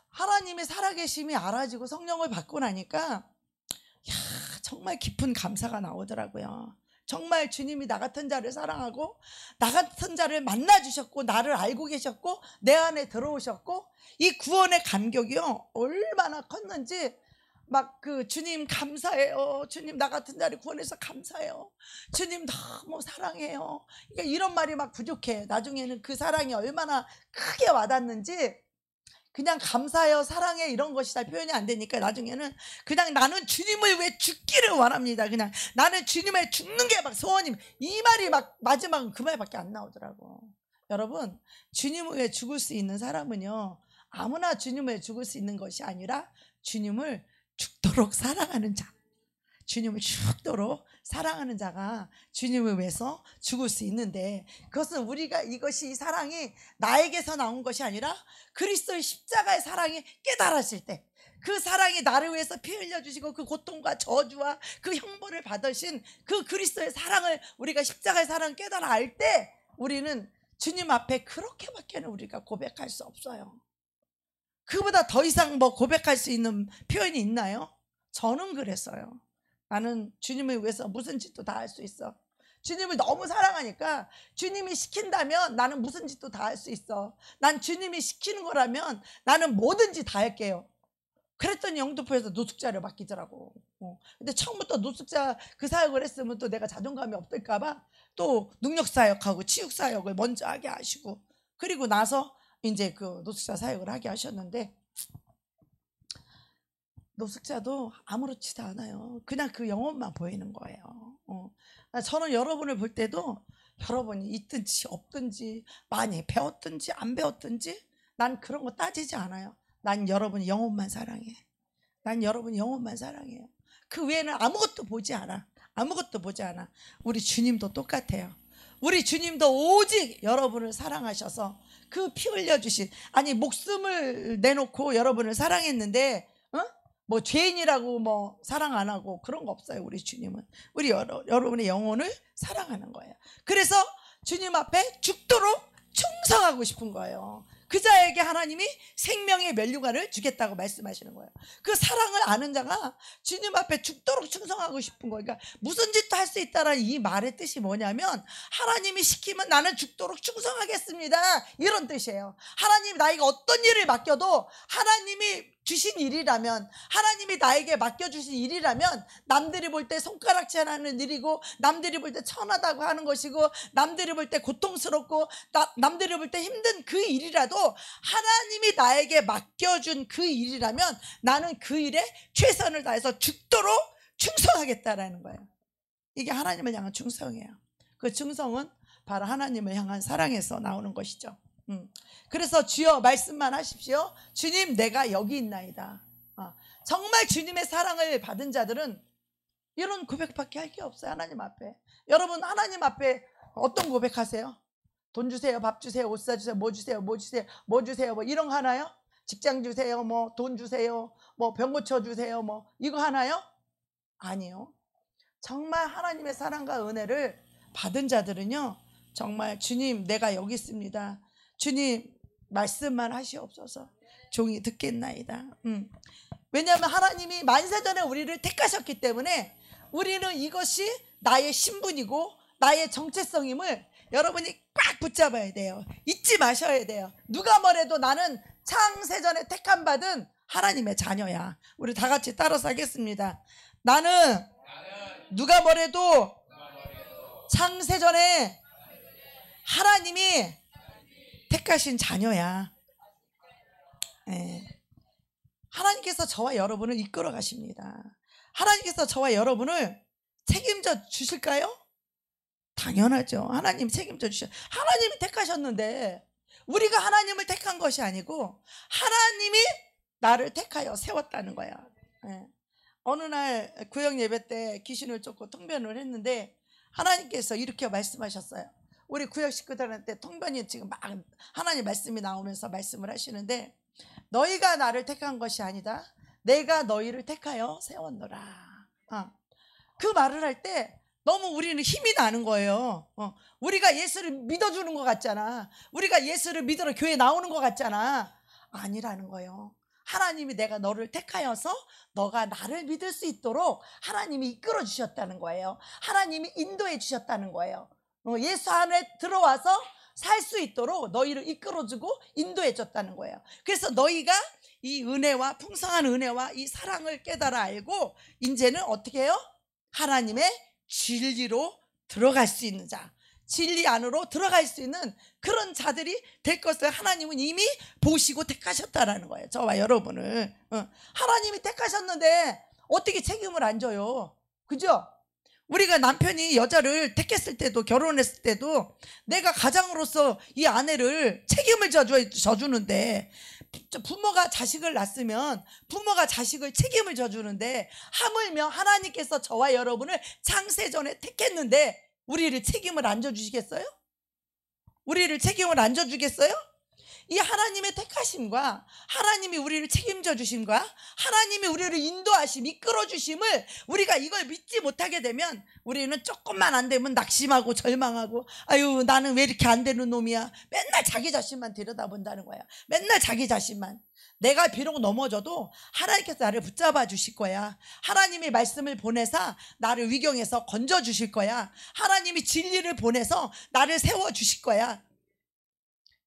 S1: 하나님의 살아계심이 알아지고 성령을 받고 나니까 정말 깊은 감사가 나오더라고요. 정말 주님이 나 같은 자를 사랑하고 나 같은 자를 만나주셨고 나를 알고 계셨고 내 안에 들어오셨고, 이 구원의 감격이요 얼마나 컸는지, 막 주님 감사해요. 주님 나 같은 자를 구원해서 감사해요. 주님 너무 사랑해요. 그러니까 이런 말이 막 부족해. 나중에는 그 사랑이 얼마나 크게 와닿는지, 그냥 감사해요, 사랑해 이런 것이 잘 표현이 안 되니까 나중에는 그냥 나는 주님을 위해 죽기를 원합니다. 그냥 나는 주님을 죽는 게 막 소원임, 이 말이 막 마지막은 그 말밖에 안 나오더라고. 여러분, 주님을 위해 죽을 수 있는 사람은요 아무나 주님을 위해 죽을 수 있는 것이 아니라 주님을 죽도록 사랑하는 자, 주님을 죽도록 사랑하는 자가 주님을 위해서 죽을 수 있는데, 그것은 우리가 이 사랑이 나에게서 나온 것이 아니라 그리스도의 십자가의 사랑이 깨달아질 때, 그 사랑이 나를 위해서 피 흘려주시고 그 고통과 저주와 그 형벌을 받으신 그 그리스도의 사랑을 우리가 십자가의 사랑을 깨달아 알 때 우리는 주님 앞에 그렇게밖에는 우리가 고백할 수 없어요. 그보다 더 이상 뭐 고백할 수 있는 표현이 있나요? 저는 그랬어요. 나는 주님을 위해서 무슨 짓도 다 할 수 있어. 주님을 너무 사랑하니까 주님이 시킨다면 나는 무슨 짓도 다 할 수 있어. 난 주님이 시키는 거라면 나는 뭐든지 다 할게요. 그랬더니 영등포에서 노숙자를 맡기더라고. 근데 처음부터 노숙자 그 사역을 했으면 또 내가 자존감이 없을까봐 또 능력사역하고 치육사역을 먼저 하게 하시고, 그리고 나서 이제 그 노숙자 사역을 하게 하셨는데, 노숙자도 아무렇지도 않아요. 그냥 그 영혼만 보이는 거예요. 저는 여러분을 볼 때도 여러분이 있든지 없든지 많이 배웠든지 안 배웠든지 난 그런 거 따지지 않아요. 난 여러분 영혼만 사랑해. 난 여러분 영혼만 사랑해요. 그 외에는 아무것도 보지 않아. 아무것도 보지 않아. 우리 주님도 똑같아요. 우리 주님도 오직 여러분을 사랑하셔서 그 피 흘려주신, 아니 목숨을 내놓고 여러분을 사랑했는데 뭐 죄인이라고 뭐 사랑 안 하고 그런 거 없어요. 우리 주님은 우리 여러분의 영혼을 사랑하는 거예요. 그래서 주님 앞에 죽도록 충성하고 싶은 거예요. 그 자에게 하나님이 생명의 면류관을 주겠다고 말씀하시는 거예요. 그 사랑을 아는 자가 주님 앞에 죽도록 충성하고 싶은 거예요. 그러니까 무슨 짓도 할 수 있다는 이 말의 뜻이 뭐냐면, 하나님이 시키면 나는 죽도록 충성하겠습니다, 이런 뜻이에요. 하나님이 나에게 어떤 일을 맡겨도 하나님이 주신 일이라면, 하나님이 나에게 맡겨주신 일이라면 남들이 볼 때 손가락질 하는 일이고, 남들이 볼 때 천하다고 하는 것이고, 남들이 볼 때 고통스럽고, 남들이 볼 때 힘든 그 일이라도 하나님이 나에게 맡겨준 그 일이라면 나는 그 일에 최선을 다해서 죽도록 충성하겠다라는 거예요. 이게 하나님을 향한 충성이에요. 그 충성은 바로 하나님을 향한 사랑에서 나오는 것이죠. 그래서 주여 말씀만 하십시오. 주님 내가 여기 있나이다. 정말 주님의 사랑을 받은 자들은 이런 고백밖에 할 게 없어요. 하나님 앞에. 여러분 하나님 앞에 어떤 고백하세요? 돈 주세요, 밥 주세요, 옷 사주세요, 뭐 주세요, 뭐 주세요, 뭐 주세요, 뭐 이런 거 하나요? 직장 주세요, 뭐 돈 주세요, 뭐 병 고쳐 주세요, 뭐 이거 하나요? 아니요. 정말 하나님의 사랑과 은혜를 받은 자들은요, 정말 주님 내가 여기 있습니다. 주님 말씀만 하시옵소서. 종이 듣겠나이다. 왜냐하면 하나님이 만세전에 우리를 택하셨기 때문에 우리는 이것이 나의 신분이고 나의 정체성임을 여러분이 꽉 붙잡아야 돼요. 잊지 마셔야 돼요. 누가 뭐래도 나는 창세전에 택함 받은 하나님의 자녀야. 우리 다 같이 따라서 하겠습니다. 나는 누가 뭐래도 창세전에 하나님이 택하신 자녀야. 네. 하나님께서 저와 여러분을 이끌어 가십니다. 하나님께서 저와 여러분을 책임져 주실까요? 당연하죠. 하나님 책임져 주셔. 하나님이 택하셨는데 우리가 하나님을 택한 것이 아니고 하나님이 나를 택하여 세웠다는 거야. 네. 어느 날 구역 예배 때 귀신을 쫓고 통변을 했는데 하나님께서 이렇게 말씀하셨어요. 우리 구역 식구들한테 통변이 지금 막 하나님 말씀이 나오면서 말씀을 하시는데, 너희가 나를 택한 것이 아니다. 내가 너희를 택하여 세웠노라. 그 말을 할 때 너무 우리는 힘이 나는 거예요. 우리가 예수를 믿어주는 것 같잖아. 우리가 예수를 믿으러 교회 나오는 것 같잖아. 아니라는 거예요. 하나님이 내가 너를 택하여서 너가 나를 믿을 수 있도록 하나님이 이끌어 주셨다는 거예요. 하나님이 인도해 주셨다는 거예요. 예수 안에 들어와서 살 수 있도록 너희를 이끌어주고 인도해 줬다는 거예요. 그래서 너희가 이 은혜와 풍성한 은혜와 이 사랑을 깨달아 알고 이제는 어떻게 해요? 하나님의 진리로 들어갈 수 있는 자, 진리 안으로 들어갈 수 있는 그런 자들이 될 것을 하나님은 이미 보시고 택하셨다라는 거예요. 저와 여러분을. 하나님이 택하셨는데 어떻게 책임을 안 져요? 그죠? 우리가 남편이 여자를 택했을 때도, 결혼했을 때도 내가 가장으로서 이 아내를 책임을 져주는데, 부모가 자식을 낳았으면 부모가 자식을 책임을 져주는데, 하물며 하나님께서 저와 여러분을 창세전에 택했는데 우리를 책임을 안 져주시겠어요? 우리를 책임을 안 져주겠어요? 이 하나님의 택하심과 하나님이 우리를 책임져 주심과 하나님이 우리를 인도하심, 이끌어 주심을 우리가 이걸 믿지 못하게 되면 우리는 조금만 안 되면 낙심하고 절망하고, 아유 나는 왜 이렇게 안 되는 놈이야. 맨날 자기 자신만 들여다본다는 거야. 맨날 자기 자신만. 내가 비록 넘어져도 하나님께서 나를 붙잡아 주실 거야. 하나님이 말씀을 보내서 나를 위경에서 건져 주실 거야. 하나님이 진리를 보내서 나를 세워 주실 거야.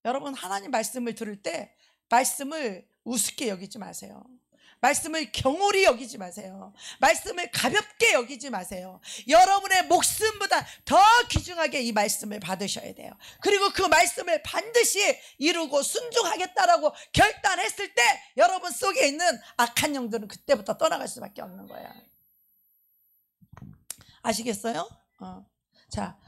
S1: 여러분, 하나님 말씀을 들을 때 말씀을 우습게 여기지 마세요. 말씀을 경홀히 여기지 마세요. 말씀을 가볍게 여기지 마세요. 여러분의 목숨보다 더 귀중하게 이 말씀을 받으셔야 돼요. 그리고 그 말씀을 반드시 이루고 순종하겠다라고 결단했을 때 여러분 속에 있는 악한 영들은 그때부터 떠나갈 수밖에 없는 거야. 아시겠어요? 자,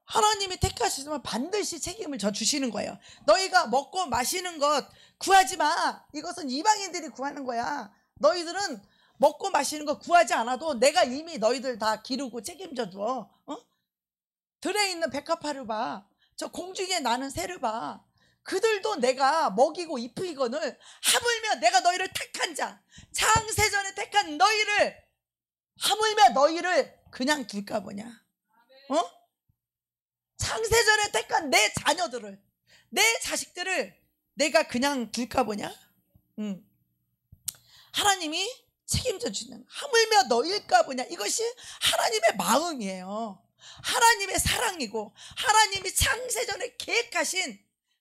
S1: 하나님이 택하시면 반드시 책임을 져 주시는 거예요. 너희가 먹고 마시는 것 구하지 마. 이것은 이방인들이 구하는 거야. 너희들은 먹고 마시는 거 구하지 않아도 내가 이미 너희들 다 기르고 책임져 줘. 들에 있는 백합화를 봐. 저 공중에 나는 새를 봐. 그들도 내가 먹이고 입히거늘 하물며 내가 너희를 택한 자, 창세전에 택한 너희를, 하물며 너희를 그냥 둘까 보냐? 창세전에 택한 내 자녀들을, 내 자식들을 내가 그냥 둘까 보냐? 하나님이 책임져 주는, 하물며 너일까 보냐? 이것이 하나님의 마음이에요. 하나님의 사랑이고 하나님이 창세전에 계획하신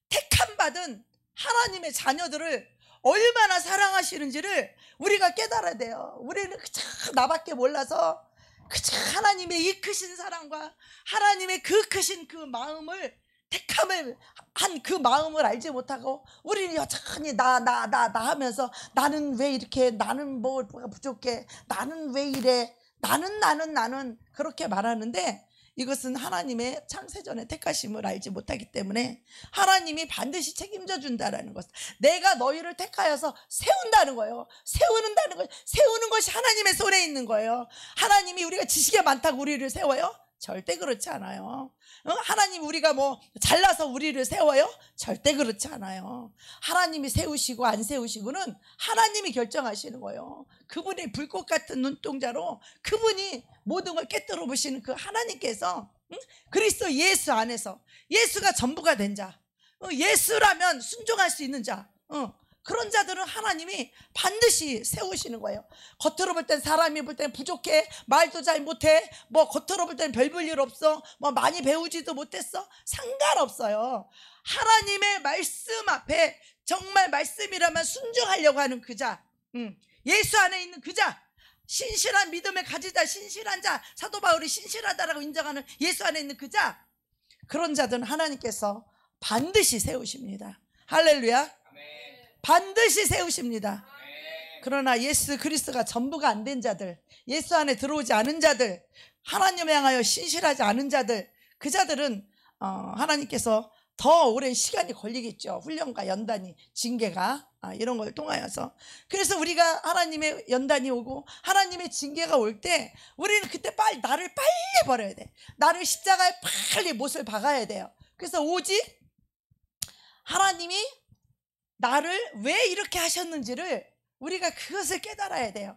S1: 택함 받은 하나님의 자녀들을 얼마나 사랑하시는지를 우리가 깨달아야 돼요. 우리는 그저 나밖에 몰라서 그저 하나님의 이 크신 사랑과 하나님의 그 크신 그 마음을, 택함을 한 그 마음을 알지 못하고 우리는 여전히 나 하면서 나는 왜 이렇게, 나는 뭐가 부족해, 나는 왜 이래, 나는 그렇게 말하는데 이것은 하나님의 창세전의 택하심을 알지 못하기 때문에 하나님이 반드시 책임져 준다라는 것. 내가 너희를 택하여서 세운다는 거예요. 세우는 것이 하나님의 손에 있는 거예요. 하나님이 우리가 지식이 많다고 우리를 세워요? 절대 그렇지 않아요. 하나님 우리가 뭐 잘나서 우리를 세워요? 절대 그렇지 않아요. 하나님이 세우시고 안 세우시고는 하나님이 결정하시는 거예요. 그분이 불꽃 같은 눈동자로 그분이 모든 걸 깨뜨려 보시는 그 하나님께서 그리스도 예수 안에서, 예수가 전부가 된 자, 예수라면 순종할 수 있는 자, 그런 자들은 하나님이 반드시 세우시는 거예요. 겉으로 볼 땐, 사람이 볼 땐 부족해, 말도 잘 못해, 뭐 겉으로 볼 땐 별 볼 일 없어, 뭐 많이 배우지도 못했어, 상관없어요. 하나님의 말씀 앞에 정말 말씀이라면 순종하려고 하는 그 자, 예수 안에 있는 그 자, 신실한 믿음을 가지자, 신실한 자, 사도 바울이 신실하다라고 인정하는 예수 안에 있는 그 자, 그런 자들은 하나님께서 반드시 세우십니다. 할렐루야. 반드시 세우십니다. 그러나 예수 그리스도가 전부가 안 된 자들, 예수 안에 들어오지 않은 자들, 하나님을 향하여 신실하지 않은 자들, 그 자들은 하나님께서 더 오랜 시간이 걸리겠죠. 훈련과 연단이, 징계가 이런 걸 통하여서. 그래서 우리가 하나님의 연단이 오고 하나님의 징계가 올 때 우리는 그때 나를 빨리 버려야 돼. 나를 십자가에 빨리 못을 박아야 돼요. 그래서 오직 하나님이 나를 왜 이렇게 하셨는지를 우리가 그것을 깨달아야 돼요.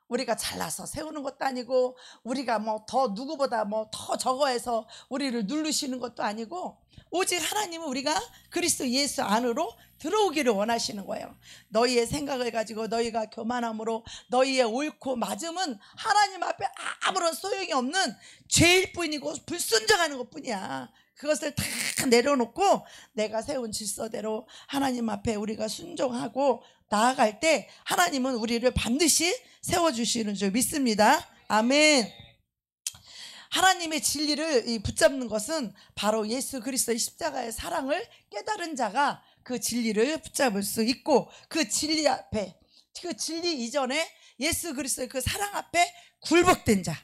S1: 우리가 잘나서 세우는 것도 아니고, 우리가 뭐 더 누구보다 뭐 더 저거해서 우리를 누르시는 것도 아니고, 오직 하나님은 우리가 그리스도 예수 안으로 들어오기를 원하시는 거예요. 너희의 생각을 가지고 너희가 교만함으로 너희의 옳고 맞음은 하나님 앞에 아무런 소용이 없는 죄일 뿐이고 불순종하는 것 뿐이야. 그것을 다 내려놓고 내가 세운 질서대로 하나님 앞에 우리가 순종하고 나아갈 때 하나님은 우리를 반드시 세워주시는 줄 믿습니다. 아멘. 하나님의 진리를 붙잡는 것은 바로 예수 그리스도의 십자가의 사랑을 깨달은 자가 그 진리를 붙잡을 수 있고, 그 진리 앞에, 그 진리 이전에 예수 그리스도의 그 사랑 앞에 굴복된 자,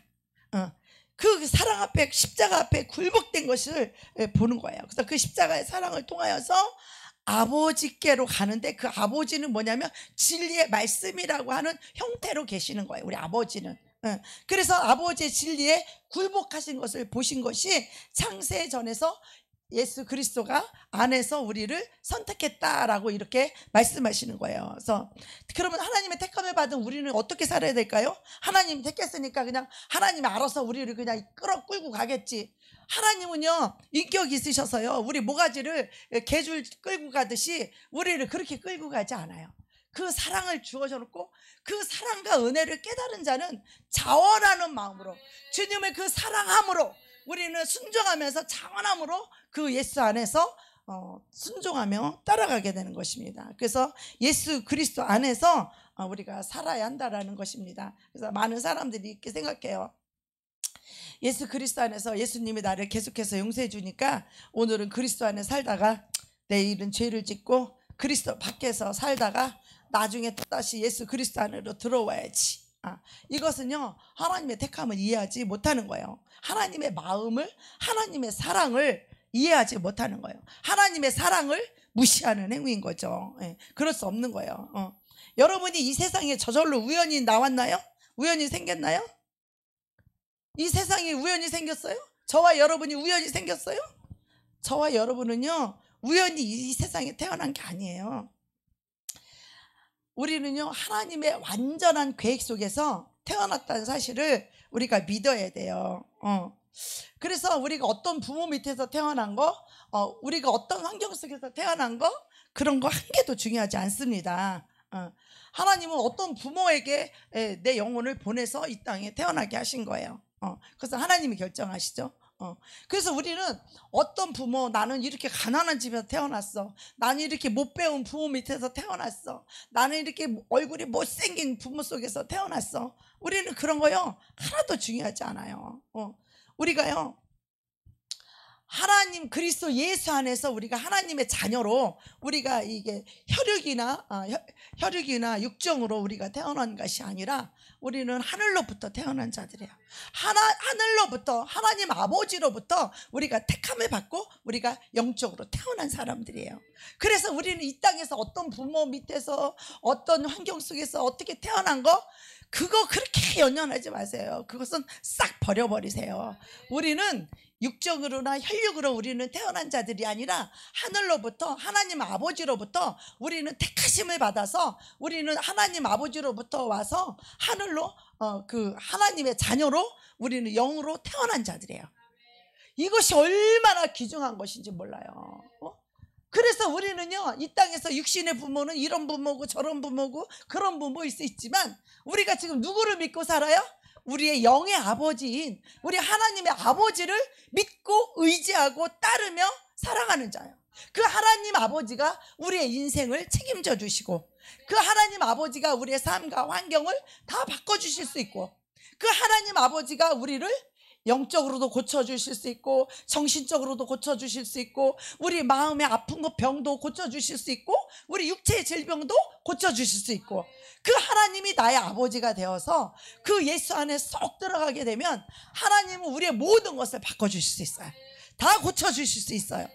S1: 그 사랑 앞에, 십자가 앞에 굴복된 것을 보는 거예요. 그래서 그 십자가의 사랑을 통하여서 아버지께로 가는데, 그 아버지는 뭐냐면 진리의 말씀이라고 하는 형태로 계시는 거예요. 우리 아버지는. 그래서 아버지의 진리에 굴복하신 것을 보신 것이 창세전에서 예수 그리스도가 안에서 우리를 선택했다라고 이렇게 말씀하시는 거예요. 그래서 그러면 하나님의 택함을 받은 우리는 어떻게 살아야 될까요? 하나님 택했으니까 그냥 하나님이 알아서 우리를 그냥 끌고 가겠지. 하나님은요 인격 있으셔서요 우리 모가지를 개줄 끌고 가듯이 우리를 그렇게 끌고 가지 않아요. 그 사랑을 주어져 놓고 그 사랑과 은혜를 깨달은 자는 자원하는 마음으로 주님의 그 사랑함으로 우리는 순종하면서 자원함으로 그 예수 안에서 순종하며 따라가게 되는 것입니다. 그래서 예수 그리스도 안에서 우리가 살아야 한다라는 것입니다. 그래서 많은 사람들이 이렇게 생각해요. 예수 그리스도 안에서 예수님이 나를 계속해서 용서해 주니까 오늘은 그리스도 안에 살다가 내일은 죄를 짓고 그리스도 밖에서 살다가 나중에 또다시 예수 그리스도 안으로 들어와야지. 이것은요 하나님의 택함을 이해하지 못하는 거예요. 하나님의 마음을, 하나님의 사랑을 이해하지 못하는 거예요. 하나님의 사랑을 무시하는 행위인 거죠. 그럴 수 없는 거예요. 여러분이 이 세상에 저절로 우연히 나왔나요? 우연히 생겼나요? 이 세상이 우연히 생겼어요? 저와 여러분이 우연히 생겼어요? 저와 여러분은요 우연히 이 세상에 태어난 게 아니에요. 우리는요 하나님의 완전한 계획 속에서 태어났다는 사실을 우리가 믿어야 돼요. 그래서 우리가 어떤 부모 밑에서 태어난 거, 우리가 어떤 환경 속에서 태어난 거, 그런 거 한 개도 중요하지 않습니다. 하나님은 어떤 부모에게 내 영혼을 보내서 이 땅에 태어나게 하신 거예요. 그래서 하나님이 결정하시죠. 그래서 우리는 어떤 부모, 나는 이렇게 가난한 집에서 태어났어, 나는 이렇게 못 배운 부모 밑에서 태어났어, 나는 이렇게 얼굴이 못생긴 부모 속에서 태어났어, 우리는 그런 거요 하나도 중요하지 않아요. 우리가요 하나님 그리스도 예수 안에서 우리가 하나님의 자녀로 우리가 이게 혈육이나 육정으로 우리가 태어난 것이 아니라 우리는 하늘로부터 태어난 자들이에요. 하늘로부터 하나님 아버지로부터 우리가 택함을 받고 우리가 영적으로 태어난 사람들이에요. 그래서 우리는 이 땅에서 어떤 부모 밑에서 어떤 환경 속에서 어떻게 태어난 거 그거 그렇게 연연하지 마세요. 그것은 싹 버려버리세요. 우리는 육적으로나 혈육으로 우리는 태어난 자들이 아니라 하늘로부터 하나님 아버지로부터 우리는 택하심을 받아서 우리는 하나님 아버지로부터 와서 하늘로 그 하나님의 자녀로 우리는 영으로 태어난 자들이에요. 이것이 얼마나 귀중한 것인지 몰라요. 그래서 우리는요 이 땅에서 육신의 부모는 이런 부모고 저런 부모고 그런 부모일 수 있지만 우리가 지금 누구를 믿고 살아요? 우리의 영의 아버지인 우리 하나님의 아버지를 믿고 의지하고 따르며 살아가는 자예요. 그 하나님 아버지가 우리의 인생을 책임져 주시고 그 하나님 아버지가 우리의 삶과 환경을 다 바꿔주실 수 있고 그 하나님 아버지가 우리를 영적으로도 고쳐주실 수 있고 정신적으로도 고쳐주실 수 있고 우리 마음의 아픈 것 병도 고쳐주실 수 있고 우리 육체의 질병도 고쳐주실 수 있고 그 하나님이 나의 아버지가 되어서 그 예수 안에 쏙 들어가게 되면 하나님은 우리의 모든 것을 바꿔주실 수 있어요. 다 고쳐주실 수 있어요.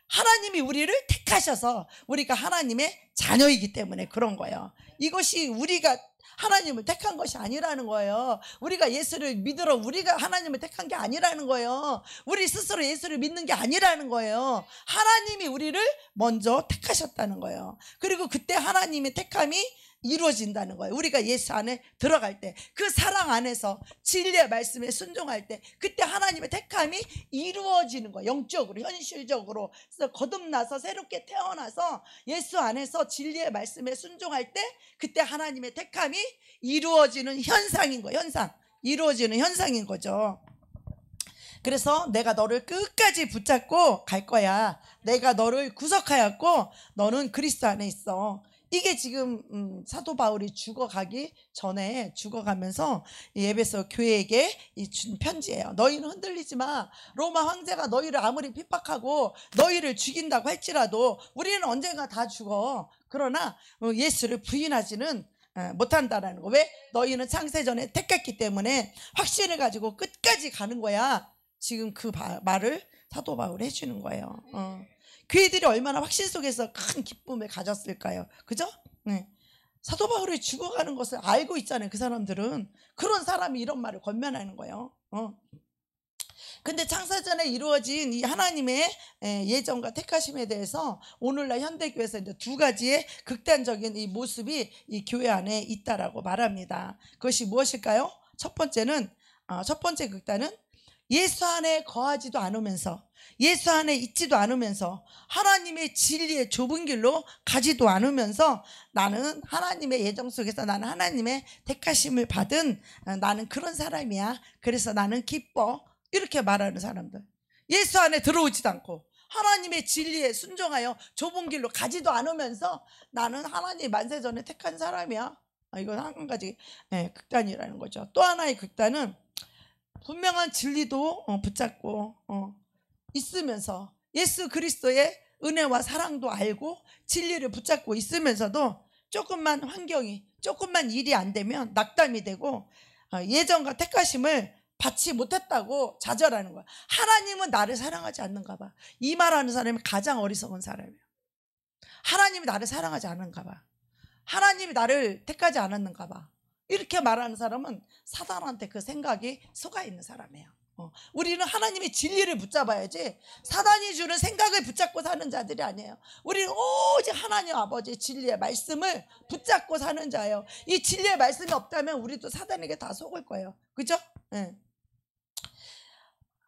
S1: 하나님이 우리를 택하셔서 우리가 하나님의 자녀이기 때문에 그런 거예요. 이것이 우리가 하나님을 택한 것이 아니라는 거예요. 우리가 예수를 믿으러 우리가 하나님을 택한 게 아니라는 거예요. 우리 스스로 예수를 믿는 게 아니라는 거예요. 하나님이 우리를 먼저 택하셨다는 거예요. 그리고 그때 하나님의 택함이 이루어진다는 거예요. 우리가 예수 안에 들어갈 때 그 사랑 안에서 진리의 말씀에 순종할 때 그때 하나님의 택함이 이루어지는 거예요. 영적으로 현실적으로. 그래서 거듭나서 새롭게 태어나서 예수 안에서 진리의 말씀에 순종할 때 그때 하나님의 택함이 이루어지는 현상인 거예요. 현상. 이루어지는 현상인 거죠. 그래서 내가 너를 끝까지 붙잡고 갈 거야. 내가 너를 구속하였고 너는 그리스도 안에 있어. 이게 지금 사도 바울이 죽어가기 전에 죽어가면서 에베소 교회에게 준 편지예요. 너희는 흔들리지 마. 로마 황제가 너희를 아무리 핍박하고 너희를 죽인다고 할지라도 우리는 언젠가 다 죽어. 그러나 예수를 부인하지는 못한다라는 거. 왜? 너희는 창세전에 택했기 때문에 확신을 가지고 끝까지 가는 거야. 지금 그 말을 사도 바울이 해주는 거예요. 교회들이 얼마나 확신 속에서 큰 기쁨을 가졌을까요? 그죠? 네. 사도 바울이 죽어가는 것을 알고 있잖아요. 그 사람들은. 그런 사람이 이런 말을 권면하는 거예요. 근데 창세전에 이루어진 이 하나님의 예정과 택하심에 대해서 오늘날 현대교회에서 이제 두 가지의 극단적인 이 모습이 이 교회 안에 있다라고 말합니다. 그것이 무엇일까요? 첫 번째 극단은 예수 안에 거하지도 않으면서, 예수 안에 있지도 않으면서, 하나님의 진리의 좁은 길로 가지도 않으면서, 나는 하나님의 예정 속에서, 나는 하나님의 택하심을 받은 나는 그런 사람이야, 그래서 나는 기뻐, 이렇게 말하는 사람들. 예수 안에 들어오지도 않고 하나님의 진리에 순종하여 좁은 길로 가지도 않으면서 나는 하나님 만세전에 택한 사람이야. 이건 한 가지 극단이라는 거죠. 또 하나의 극단은 분명한 진리도 붙잡고 있으면서, 예수 그리스도의 은혜와 사랑도 알고 진리를 붙잡고 있으면서도 조금만 환경이, 조금만 일이 안 되면 낙담이 되고 예정과 택하심을 받지 못했다고 좌절하는 거야. 하나님은 나를 사랑하지 않는가 봐. 이 말하는 사람이 가장 어리석은 사람이에요. 하나님이 나를 사랑하지 않는가 봐. 하나님이 나를 택하지 않았는가 봐. 이렇게 말하는 사람은 사단한테 그 생각이 속아 있는 사람이에요. 우리는 하나님의 진리를 붙잡아야지 사단이 주는 생각을 붙잡고 사는 자들이 아니에요. 우리는 오직 하나님 아버지의 진리의 말씀을 붙잡고 사는 자예요. 이 진리의 말씀이 없다면 우리도 사단에게 다 속을 거예요. 그죠? 네.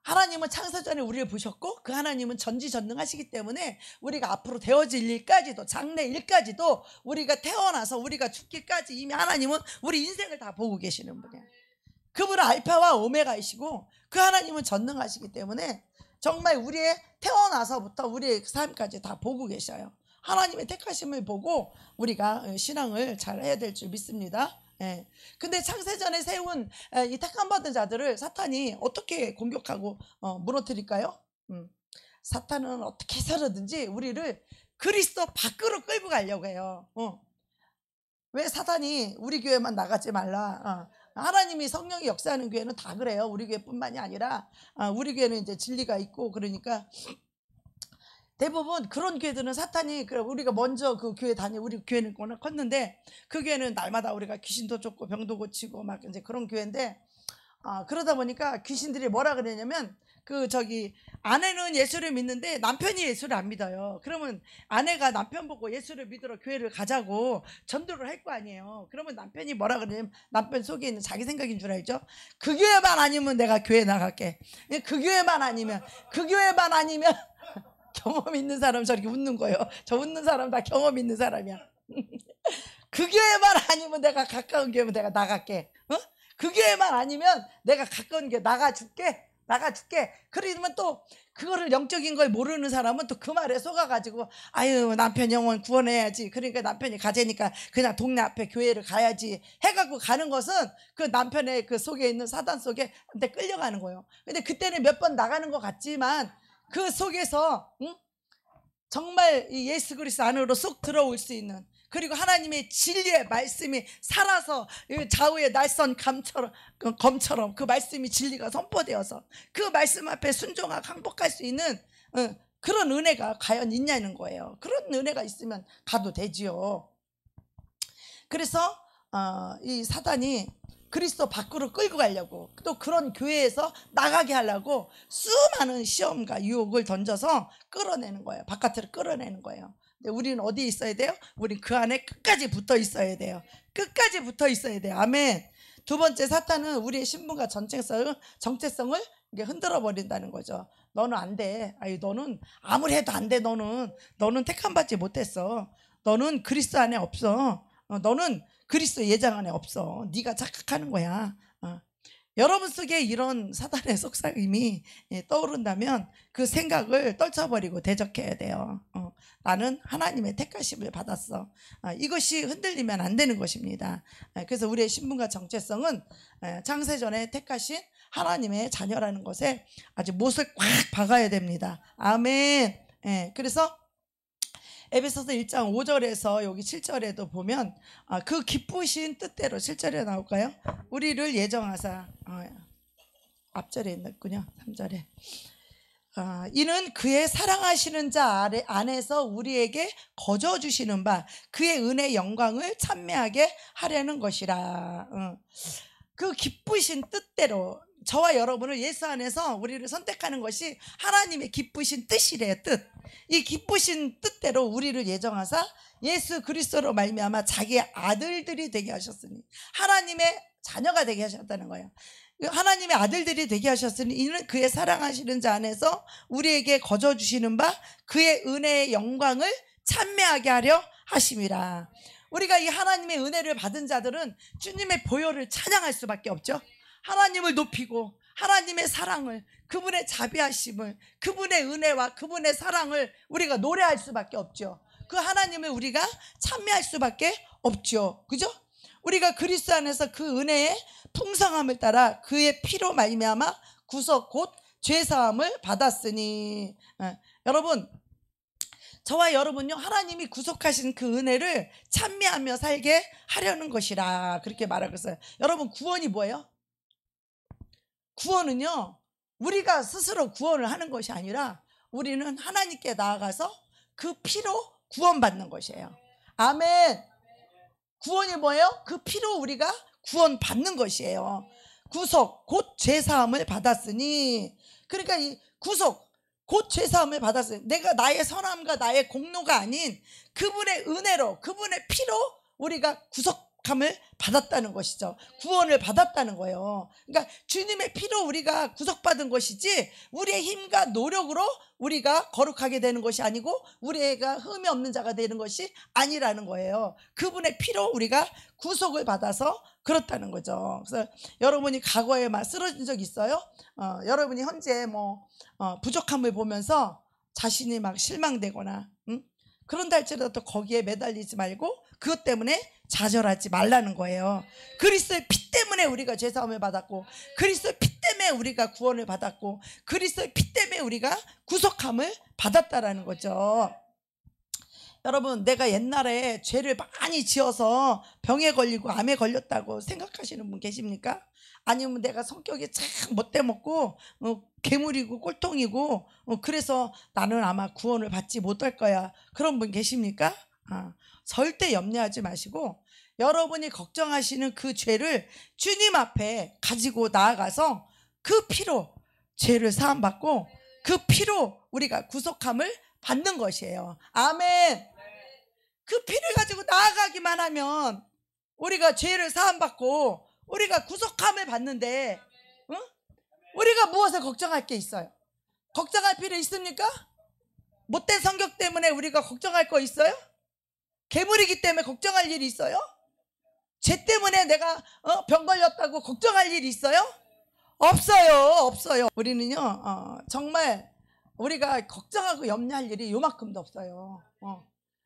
S1: 하나님은 창세전에 우리를 보셨고 그 하나님은 전지전능하시기 때문에 우리가 앞으로 되어질 일까지도, 장래 일까지도, 우리가 태어나서 우리가 죽기까지 이미 하나님은 우리 인생을 다 보고 계시는 분이에요. 그분은 알파와 오메가이시고 그 하나님은 전능하시기 때문에 정말 우리의 태어나서부터 우리의 삶까지 다 보고 계셔요. 하나님의 택하심을 보고 우리가 신앙을 잘 해야 될 줄 믿습니다. 근데 창세전에 세운 이 택함받은 자들을 사탄이 어떻게 공격하고 무너뜨릴까요? 사탄은 어떻게 해서든지 우리를 그리스도 밖으로 끌고 가려고 해요. 왜 사탄이 우리 교회만 나가지 말라? 하나님이 성령이 역사하는 교회는 다 그래요. 우리 교회뿐만이 아니라 우리 교회는 이제 진리가 있고 그러니까 대부분 그런 교회들은 사탄이, 우리가 먼저 그 교회 우리 교회는 워낙 컸는데 그 교회는 날마다 우리가 귀신도 쫓고 병도 고치고 막 이제 그런 교회인데 그러다 보니까 귀신들이 뭐라 그러냐면 아내는 예수를 믿는데 남편이 예수를 안 믿어요. 그러면 아내가 남편 보고 예수를 믿으러 교회를 가자고 전도를 할 거 아니에요. 그러면 남편이 뭐라 그러냐면 남편 속에 있는 자기 생각인 줄 알죠? 그 교회만 아니면 내가 교회 나갈게. 그 교회만 아니면 경험 있는 사람 저렇게 웃는 거예요. 저 웃는 사람 다 경험 있는 사람이야. 그 교회만 아니면 내가 가까운 교회면 내가 나갈게. 그 교회만 아니면 내가 가까운 교회 나가줄게. 그러면 또 그거를 영적인 걸 모르는 사람은 또 그 말에 속아가지고 아유 남편 영혼 구원해야지. 그러니까 남편이 가재니까 그냥 동네 앞에 교회를 가야지 해갖고 가는 것은 그 남편의 그 속에 있는 사단 속에 한테 끌려가는 거예요. 근데 그때는 몇 번 나가는 것 같지만 그 속에서 정말 이 예수 그리스도 안으로 쏙 들어올 수 있는, 그리고 하나님의 진리의 말씀이 살아서 좌우의 날선 검처럼 그 말씀이 진리가 선포되어서 그 말씀 앞에 순종하고 항복할 수 있는 그런 은혜가 과연 있냐는 거예요. 그런 은혜가 있으면 가도 되지요. 그래서 이 사단이 그리스도 밖으로 끌고 가려고, 또 그런 교회에서 나가게 하려고 수많은 시험과 유혹을 던져서 끌어내는 거예요. 바깥으로 끌어내는 거예요. 근데 우리는 어디에 있어야 돼요? 우린 그 안에 끝까지 붙어 있어야 돼요. 끝까지 붙어 있어야 돼요. 아멘. 두 번째, 사탄은 우리의 신분과 정체성을 흔들어 버린다는 거죠. 너는 안 돼. 너는 아무리 해도 안 돼. 너는 택함 받지 못했어. 너는 그리스도 안에 없어. 너는 그리스도 예정 안에 없어. 네가 착각하는 거야. 여러분 속에 이런 사단의 속삭임이 떠오른다면 그 생각을 떨쳐버리고 대적해야 돼요. 나는 하나님의 택하심을 받았어. 이것이 흔들리면 안 되는 것입니다. 그래서 우리의 신분과 정체성은 창세전에 택하신 하나님의 자녀라는 것에 아주 못을 꽉 박아야 됩니다. 아멘. 그래서 에베소서 1장 5절에서 여기 7절에도 보면 그 기쁘신 뜻대로 7절에 나올까요? 우리를 예정하사, 앞절에 있군요. 3절에 이는 그의 사랑하시는 자 안에서 우리에게 거저 주시는 바 그의 은혜 영광을 찬미하게 하려는 것이라. 그 기쁘신 뜻대로 저와 여러분을 예수 안에서 우리를 선택하는 것이 하나님의 기쁘신 뜻이래요. 뜻. 이 기쁘신 뜻대로 우리를 예정하사 예수 그리스도로 말미암아 자기의 아들들이 되게 하셨으니, 하나님의 자녀가 되게 하셨다는 거예요. 하나님의 아들들이 되게 하셨으니 이는 그의 사랑하시는 자 안에서 우리에게 거저 주시는 바 그의 은혜의 영광을 찬미하게 하려 하심이라. 우리가 이 하나님의 은혜를 받은 자들은 주님의 보혈을 찬양할 수밖에 없죠. 하나님을 높이고 하나님의 사랑을, 그분의 자비하심을, 그분의 은혜와 그분의 사랑을 우리가 노래할 수밖에 없죠. 그 하나님을 우리가 찬미할 수밖에 없죠. 그죠? 우리가 그리스도 안에서 그 은혜의 풍성함을 따라 그의 피로 말미암아 구속 곧 죄사함을 받았으니. 여러분, 저와 여러분요, 하나님이 구속하신 그 은혜를 찬미하며 살게 하려는 것이라 그렇게 말하고 있어요. 여러분, 구원이 뭐예요? 구원은요, 우리가 스스로 구원을 하는 것이 아니라 우리는 하나님께 나아가서 그 피로 구원받는 것이에요. 아멘. 구원이 뭐예요? 그 피로 우리가 구원받는 것이에요. 구속 곧 죄사함을 받았으니. 그러니까 이 구속 곧 죄사함을 받았으니, 내가 나의 선함과 나의 공로가 아닌 그분의 은혜로, 그분의 피로 우리가 구속함을 받았다는 것이죠. 구원을 받았다는 거예요. 그러니까 주님의 피로 우리가 구속받은 것이지 우리의 힘과 노력으로 우리가 거룩하게 되는 것이 아니고 우리가 흠이 없는 자가 되는 것이 아니라는 거예요. 그분의 피로 우리가 구속을 받아서 그렇다는 거죠. 그래서 여러분이 과거에 막 쓰러진 적 있어요? 여러분이 현재 부족함을 보면서 자신이 막 실망되거나, 그런다 할지라도 거기에 매달리지 말고 그것 때문에 좌절하지 말라는 거예요. 그리스도의 피 때문에 우리가 죄사함을 받았고, 그리스도의 피 때문에 우리가 구원을 받았고, 그리스도의 피 때문에 우리가 구속함을 받았다라는 거죠. 여러분, 내가 옛날에 죄를 많이 지어서 병에 걸리고 암에 걸렸다고 생각하시는 분 계십니까? 아니면 내가 성격이 참 못돼 먹고 괴물이고 꼴통이고 그래서 나는 아마 구원을 받지 못할 거야, 그런 분 계십니까? 절대 염려하지 마시고 여러분이 걱정하시는 그 죄를 주님 앞에 가지고 나아가서 그 피로 죄를 사함받고 그 피로 우리가 구속함을 받는 것이에요. 아멘. 그 피를 가지고 나아가기만 하면 우리가 죄를 사함받고 우리가 구속함을 받는데, 우리가 무엇을 걱정할 게 있어요? 걱정할 필요 있습니까? 못된 성격 때문에 우리가 걱정할 거 있어요? 괴물이기 때문에 걱정할 일이 있어요? 죄 때문에 내가 병 걸렸다고 걱정할 일이 있어요? 없어요. 우리는요, 정말 우리가 걱정하고 염려할 일이 요만큼도 없어요.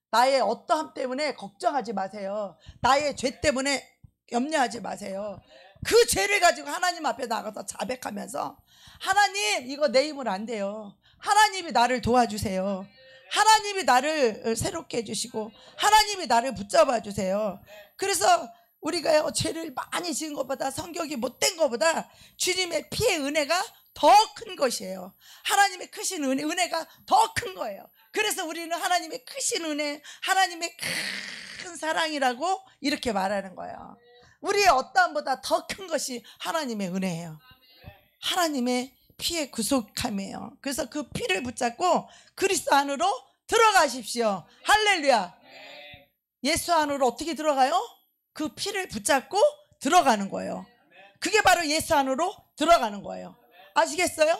S1: 나의 어떠함 때문에 걱정하지 마세요. 나의 죄 때문에 염려하지 마세요. 그 죄를 가지고 하나님 앞에 나가서 자백하면서, 하나님, 이거 내 힘으로 안 돼요. 하나님이 나를 도와주세요. 하나님이 나를 새롭게 해주시고 하나님이 나를 붙잡아 주세요. 그래서 우리가 죄를 많이 지은 것보다, 성격이 못된 것보다 주님의 피의 은혜가 더 큰 것이에요. 하나님의 크신 은혜가 더 큰 거예요. 그래서 우리는 하나님의 크신 은혜, 하나님의 큰 사랑이라고 이렇게 말하는 거예요. 우리의 어떠함보다 더 큰 것이 하나님의 은혜예요. 하나님의 피의 구속함이에요. 그래서 그 피를 붙잡고 그리스도 안으로 들어가십시오. 할렐루야. 예수 안으로 어떻게 들어가요? 그 피를 붙잡고 들어가는 거예요. 그게 바로 예수 안으로 들어가는 거예요. 아시겠어요?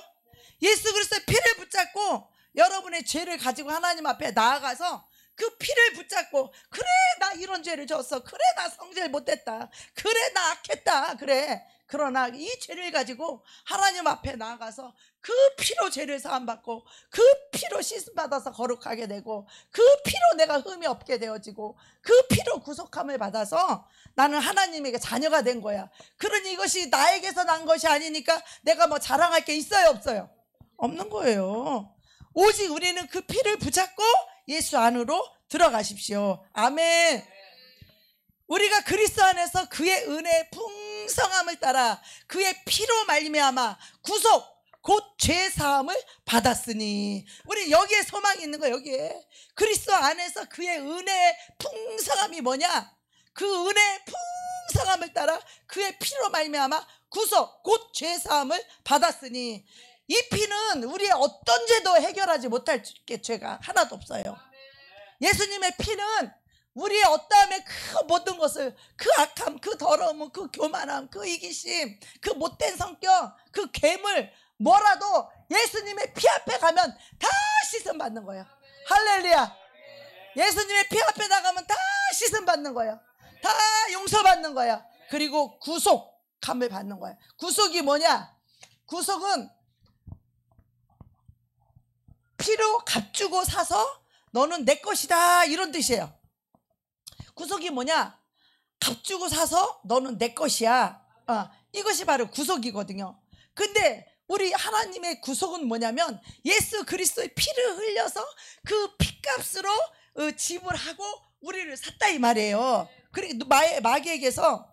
S1: 예수 그리스도의 피를 붙잡고 여러분의 죄를 가지고 하나님 앞에 나아가서 그 피를 붙잡고, 그래 나 이런 죄를 졌어, 그래 나 성질 못했다, 그래 나 악했다, 그래, 그러나 이 죄를 가지고 하나님 앞에 나아가서 그 피로 죄를 사함받고 그 피로 씻음받아서 거룩하게 되고 그 피로 내가 흠이 없게 되어지고 그 피로 구속함을 받아서 나는 하나님에게 자녀가 된 거야. 그러니 이것이 나에게서 난 것이 아니니까 내가 뭐 자랑할 게 있어요, 없어요? 없는 거예요. 오직 우리는 그 피를 붙잡고 예수 안으로 들어가십시오. 아멘. 우리가 그리스도 안에서 그의 은혜의 풍성함을 따라 그의 피로 말미암아 구속 곧 죄사함을 받았으니, 우리 여기에 소망이 있는 거예요. 여기에 그리스도 안에서 그의 은혜의 풍성함이 뭐냐? 그 은혜의 풍성함을 따라 그의 피로 말미암아 구속 곧 죄사함을 받았으니 이 피는 우리의 어떤 죄도 해결하지 못할 죄가 하나도 없어요. 예수님의 피는 우리의 어떠함의 그 모든 것을, 그 악함, 그 더러움, 그 교만함, 그 이기심, 그 못된 성격, 그 괴물 뭐라도 예수님의 피 앞에 가면 다 씻음 받는 거예요. 할렐루야. 예수님의 피 앞에 나가면 다 씻음 받는 거예요. 다 용서받는 거예요. 그리고 구속함을 받는 거예요. 구속이 뭐냐? 구속은 피로 값주고 사서 너는 내 것이다, 이런 뜻이에요. 구속이 뭐냐? 값주고 사서 너는 내 것이야. 이것이 바로 구속이거든요. 근데 우리 하나님의 구속은 뭐냐면 예수 그리스도의 피를 흘려서 그 피값으로 지불하고 우리를 샀다, 이 말이에요. 그리고 마귀에게서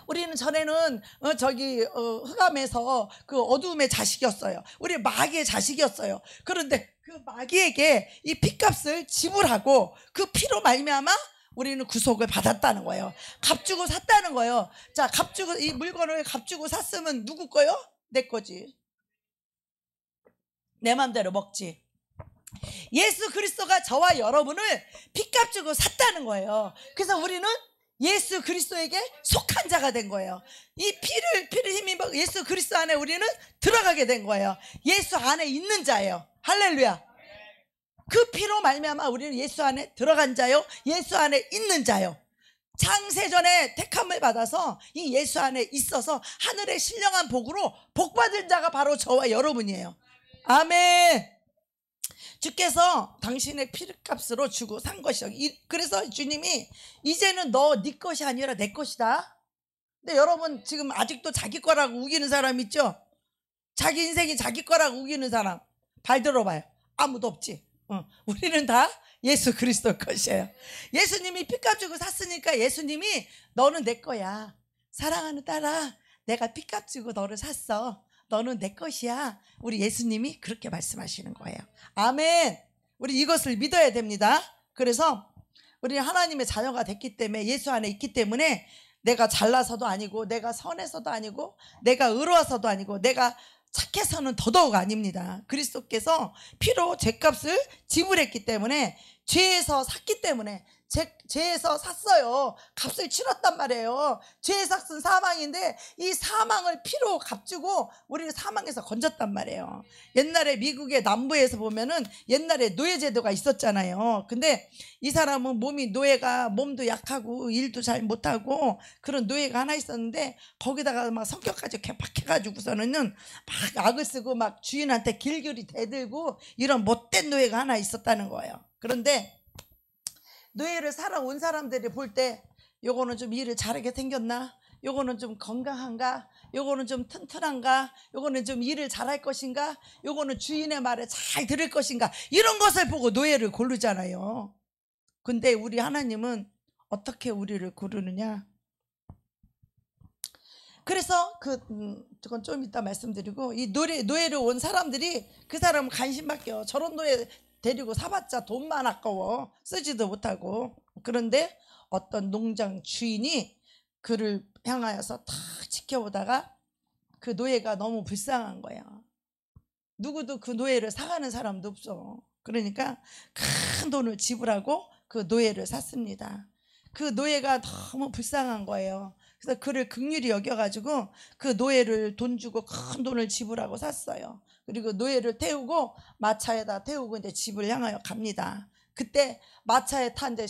S1: 우리는 전에는 흑암에서 그 어두움의 자식이었어요. 우리 마귀의 자식이었어요. 그런데 그 마귀에게 이 피값을 지불하고 그 피로 말미암아 우리는 구속을 받았다는 거예요. 값주고 샀다는 거예요. 자, 값주고, 이 물건을 값주고 샀으면 누구 거요? 내 거지. 내 맘대로 먹지. 예수 그리스도가 저와 여러분을 피값 주고 샀다는 거예요. 그래서 우리는 예수 그리스도에게 속한 자가 된 거예요. 이 피를 힘입어 예수 그리스도 안에 우리는 들어가게 된 거예요. 예수 안에 있는 자예요. 할렐루야. 그 피로 말미암아 우리는 예수 안에 들어간 자요, 예수 안에 있는 자요. 창세전에 택함을 받아서 이 예수 안에 있어서 하늘의 신령한 복으로 복받은 자가 바로 저와 여러분이에요. 아멘. 주께서 당신의 피값으로 주고 산 것이요. 그래서 주님이 이제는 네 것이 아니라 내 것이다. 근데 여러분 지금 아직도 자기 거라고 우기는 사람 있죠? 자기 인생이 자기 거라고 우기는 사람 발 들어봐요. 아무도 없지. 우리는 다 예수 그리스도 것이에요. 예수님이 피값 주고 샀으니까 예수님이 너는 내 거야. 사랑하는 딸아, 내가 피값 주고 너를 샀어. 너는 내 것이야. 우리 예수님이 그렇게 말씀하시는 거예요. 아멘. 우리 이것을 믿어야 됩니다. 그래서 우리 하나님의 자녀가 됐기 때문에, 예수 안에 있기 때문에 내가 잘나서도 아니고, 내가 선해서도 아니고, 내가 의로워서도 아니고, 내가 착해서는 더더욱 아닙니다. 그리스도께서 피로 죄값을 지불했기 때문에, 죄에서 샀기 때문에, 죄에서 샀어요. 값을 치렀단 말이에요. 죄의 삭은 사망인데 이 사망을 피로 값주고 우리를 사망에서 건졌단 말이에요. 옛날에 미국의 남부에서 보면은 옛날에 노예제도가 있었잖아요. 근데 이 사람은 몸도 약하고 일도 잘 못하고 그런 노예가 하나 있었는데, 거기다가 막 성격까지 개팍해가지고서는 막 악을 쓰고 막 주인한테 길길이 대들고 이런 못된 노예가 하나 있었다는 거예요. 그런데 노예를 살아온 사람들이 볼 때 요거는 좀 일을 잘하게 생겼나? 요거는 좀 건강한가? 요거는 좀 튼튼한가? 요거는 좀 일을 잘할 것인가? 요거는 주인의 말을 잘 들을 것인가? 이런 것을 보고 노예를 고르잖아요. 근데 우리 하나님은 어떻게 우리를 고르느냐? 그래서 그건 좀 이따 말씀드리고, 이 노예를 온 사람들이 그 사람은 관심 밖에요. 저런 노예 데리고 사봤자 돈만 아까워. 쓰지도 못하고. 그런데 어떤 농장 주인이 그를 향하여서 탁 지켜보다가 그 노예가 너무 불쌍한 거야. 누구도 그 노예를 사가는 사람도 없어. 그러니까 큰 돈을 지불하고 그 노예를 샀습니다. 그 노예가 너무 불쌍한 거예요. 그래서 그를 긍휼히 여겨가지고 그 노예를 돈 주고 큰 돈을 지불하고 샀어요. 그리고 노예를 태우고 마차에다 태우고 이제 집을 향하여 갑니다. 그때 마차에 탄 이제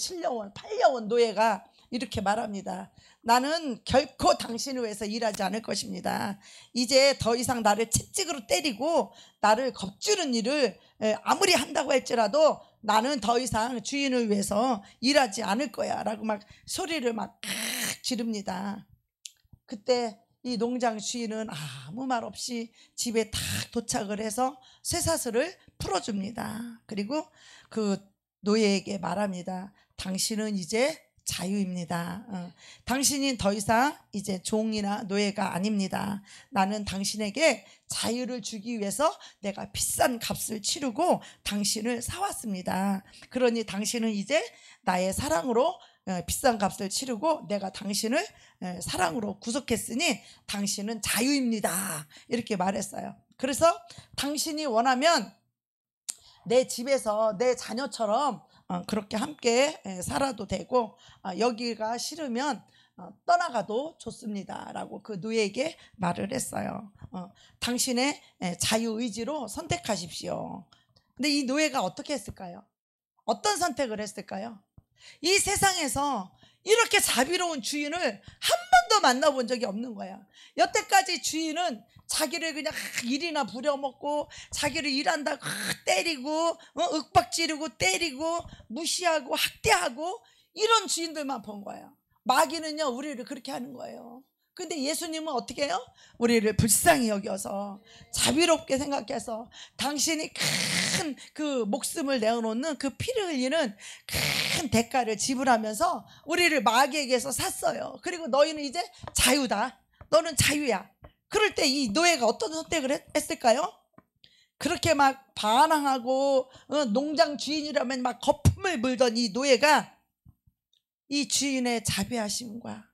S1: 팔려온 노예가 이렇게 말합니다. 나는 결코 당신을 위해서 일하지 않을 것입니다. 이제 더 이상 나를 채찍으로 때리고 나를 겁주는 일을 아무리 한다고 할지라도 나는 더 이상 주인을 위해서 일하지 않을 거야 라고 막 소리를 막 지릅니다. 그때 이 농장 주인은 아무 말 없이 집에 딱 도착을 해서 쇠사슬을 풀어줍니다. 그리고 그 노예에게 말합니다. 당신은 이제 자유입니다. 당신이 더 이상 이제 종이나 노예가 아닙니다. 나는 당신에게 자유를 주기 위해서 내가 비싼 값을 치르고 당신을 사왔습니다. 그러니 당신은 이제 나의 사랑으로 비싼 값을 치르고 내가 당신을 사랑으로 구속했으니 당신은 자유입니다. 이렇게 말했어요. 그래서 당신이 원하면 내 집에서 내 자녀처럼 그렇게 함께 살아도 되고, 여기가 싫으면 떠나가도 좋습니다 라고 그 노예에게 말을 했어요. 당신의 자유의지로 선택하십시오. 근데 이 노예가 어떻게 했을까요? 어떤 선택을 했을까요? 이 세상에서 이렇게 자비로운 주인을 한 번도 만나본 적이 없는 거야. 여태까지 주인은 자기를 그냥 일이나 부려먹고 자기를 일한다고 때리고 윽박지르고 때리고 무시하고 학대하고 이런 주인들만 본 거예요. 마귀는요 우리를 그렇게 하는 거예요. 근데 예수님은 어떻게 해요? 우리를 불쌍히 여겨서 자비롭게 생각해서 당신이 큰 그 목숨을 내어놓는 그 피를 흘리는 큰 대가를 지불하면서 우리를 마귀에게서 샀어요. 그리고 너희는 이제 자유다. 너는 자유야. 그럴 때 이 노예가 어떤 선택을 했을까요? 그렇게 막 반항하고 농장 주인이라면 막 거품을 물던 이 노예가 이 주인의 자비하심과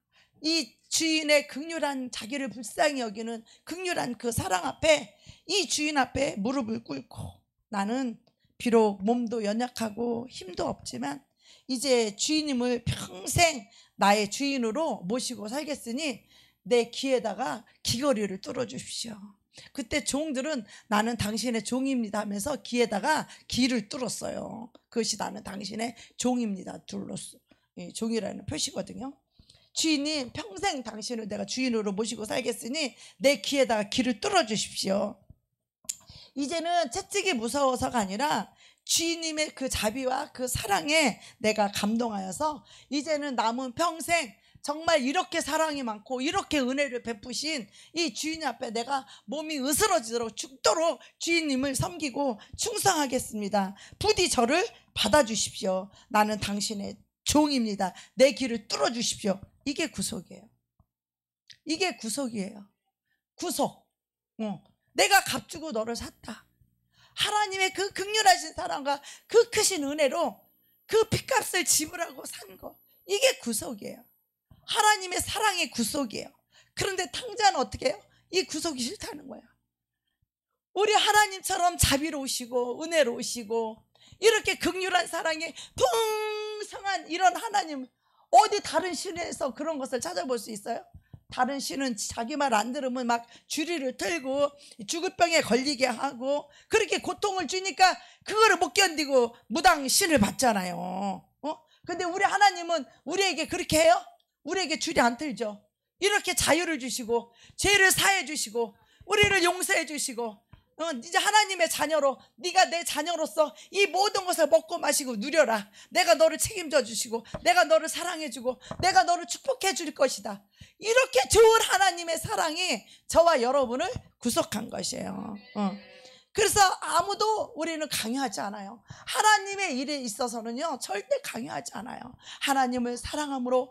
S1: 이 주인의 극률한 자기를 불쌍히 여기는 극률한 그 사랑 앞에 이 주인 앞에 무릎을 꿇고 나는 비록 몸도 연약하고 힘도 없지만 이제 주인님을 평생 나의 주인으로 모시고 살겠으니 내 귀에다가 귀걸이를 뚫어 주십시오. 그때 종들은 나는 당신의 종입니다 하면서 귀에다가 귀를 뚫었어요. 그것이 나는 당신의 종입니다. 둘러스 종이라는 표시거든요. 주인님 평생 당신을 내가 주인으로 모시고 살겠으니 내 귀에다가 귀를 뚫어 주십시오. 이제는 채찍이 무서워서가 아니라 주인님의 그 자비와 그 사랑에 내가 감동하여서 이제는 남은 평생 정말 이렇게 사랑이 많고 이렇게 은혜를 베푸신 이 주인 앞에 내가 몸이 으스러지도록 죽도록 주인님을 섬기고 충성하겠습니다. 부디 저를 받아주십시오. 나는 당신의 종입니다. 내 귀를 뚫어주십시오. 이게 구속이에요. 이게 구속이에요. 구속. 내가 값주고 너를 샀다. 하나님의 그 극률하신 사랑과 그 크신 은혜로 그 핏값을 지불하고 산 거. 이게 구속이에요. 하나님의 사랑이 구속이에요. 그런데 탕자는 어떻게 해요? 이 구속이 싫다는 거야. 우리 하나님처럼 자비로우시고 은혜로우시고 이렇게 극률한 사랑이 풍성한 이런 하나님, 어디 다른 신에서 그런 것을 찾아볼 수 있어요? 다른 신은 자기 말 안 들으면 막 주리를 틀고 죽을 병에 걸리게 하고 그렇게 고통을 주니까 그거를 못 견디고 무당 신을 받잖아요. 근데 우리 하나님은 우리에게 그렇게 해요? 우리에게 줄이 안 틀죠. 이렇게 자유를 주시고 죄를 사해 주시고 우리를 용서해 주시고 이제 하나님의 자녀로 네가 내 자녀로서 이 모든 것을 먹고 마시고 누려라. 내가 너를 책임져 주시고 내가 너를 사랑해 주고 내가 너를 축복해 줄 것이다. 이렇게 좋은 하나님의 사랑이 저와 여러분을 구속한 것이에요. 그래서 아무도 우리는 강요하지 않아요. 하나님의 일에 있어서는요 절대 강요하지 않아요. 하나님을 사랑함으로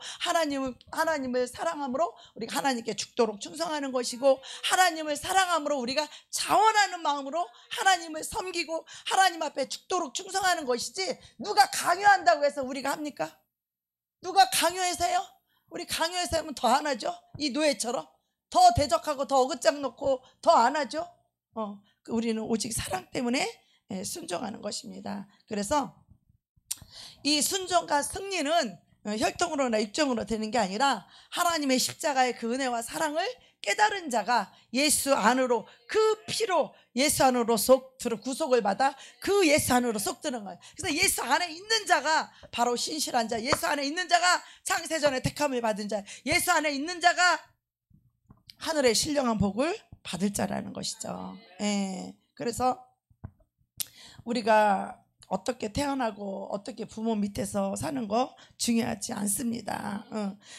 S1: 하나님을 사랑함으로 우리가 하나님께 죽도록 충성하는 것이고 하나님을 사랑함으로 우리가 자원하는 마음으로 하나님을 섬기고 하나님 앞에 죽도록 충성하는 것이지 누가 강요한다고 해서 우리가 합니까? 누가 강요해서 해요? 우리 강요해서 하면 더 안 하죠. 이 노예처럼 더 대적하고 더 어긋장 놓고 더 안 하죠. 우리는 오직 사랑 때문에 순종하는 것입니다. 그래서 이 순종과 승리는 혈통으로나 육정으로 되는 게 아니라 하나님의 십자가의 그 은혜와 사랑을 깨달은 자가 예수 안으로 그 피로 예수 안으로 속 들어 구속을 받아 그 예수 안으로 속 드는 거예요. 그래서 예수 안에 있는 자가 바로 신실한 자, 예수 안에 있는 자가 창세전에 택함을 받은 자, 예수 안에 있는 자가 하늘의 신령한 복을 받을 자라는 것이죠. 그래서 우리가 어떻게 태어나고 어떻게 부모 밑에서 사는 거 중요하지 않습니다.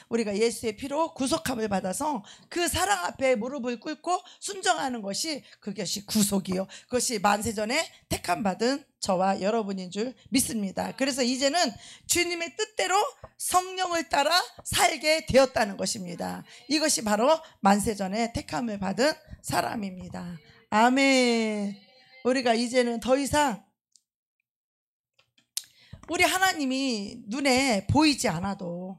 S1: 우리가 예수의 피로 구속함을 받아서 그 사랑 앞에 무릎을 꿇고 순종하는 것이 그것이 구속이요. 그것이 만세전에 택함 받은 저와 여러분인 줄 믿습니다. 그래서 이제는 주님의 뜻대로 성령을 따라 살게 되었다는 것입니다. 이것이 바로 만세전에 택함을 받은 사람입니다. 아멘. 우리가 이제는 더 이상 우리 하나님이 눈에 보이지 않아도,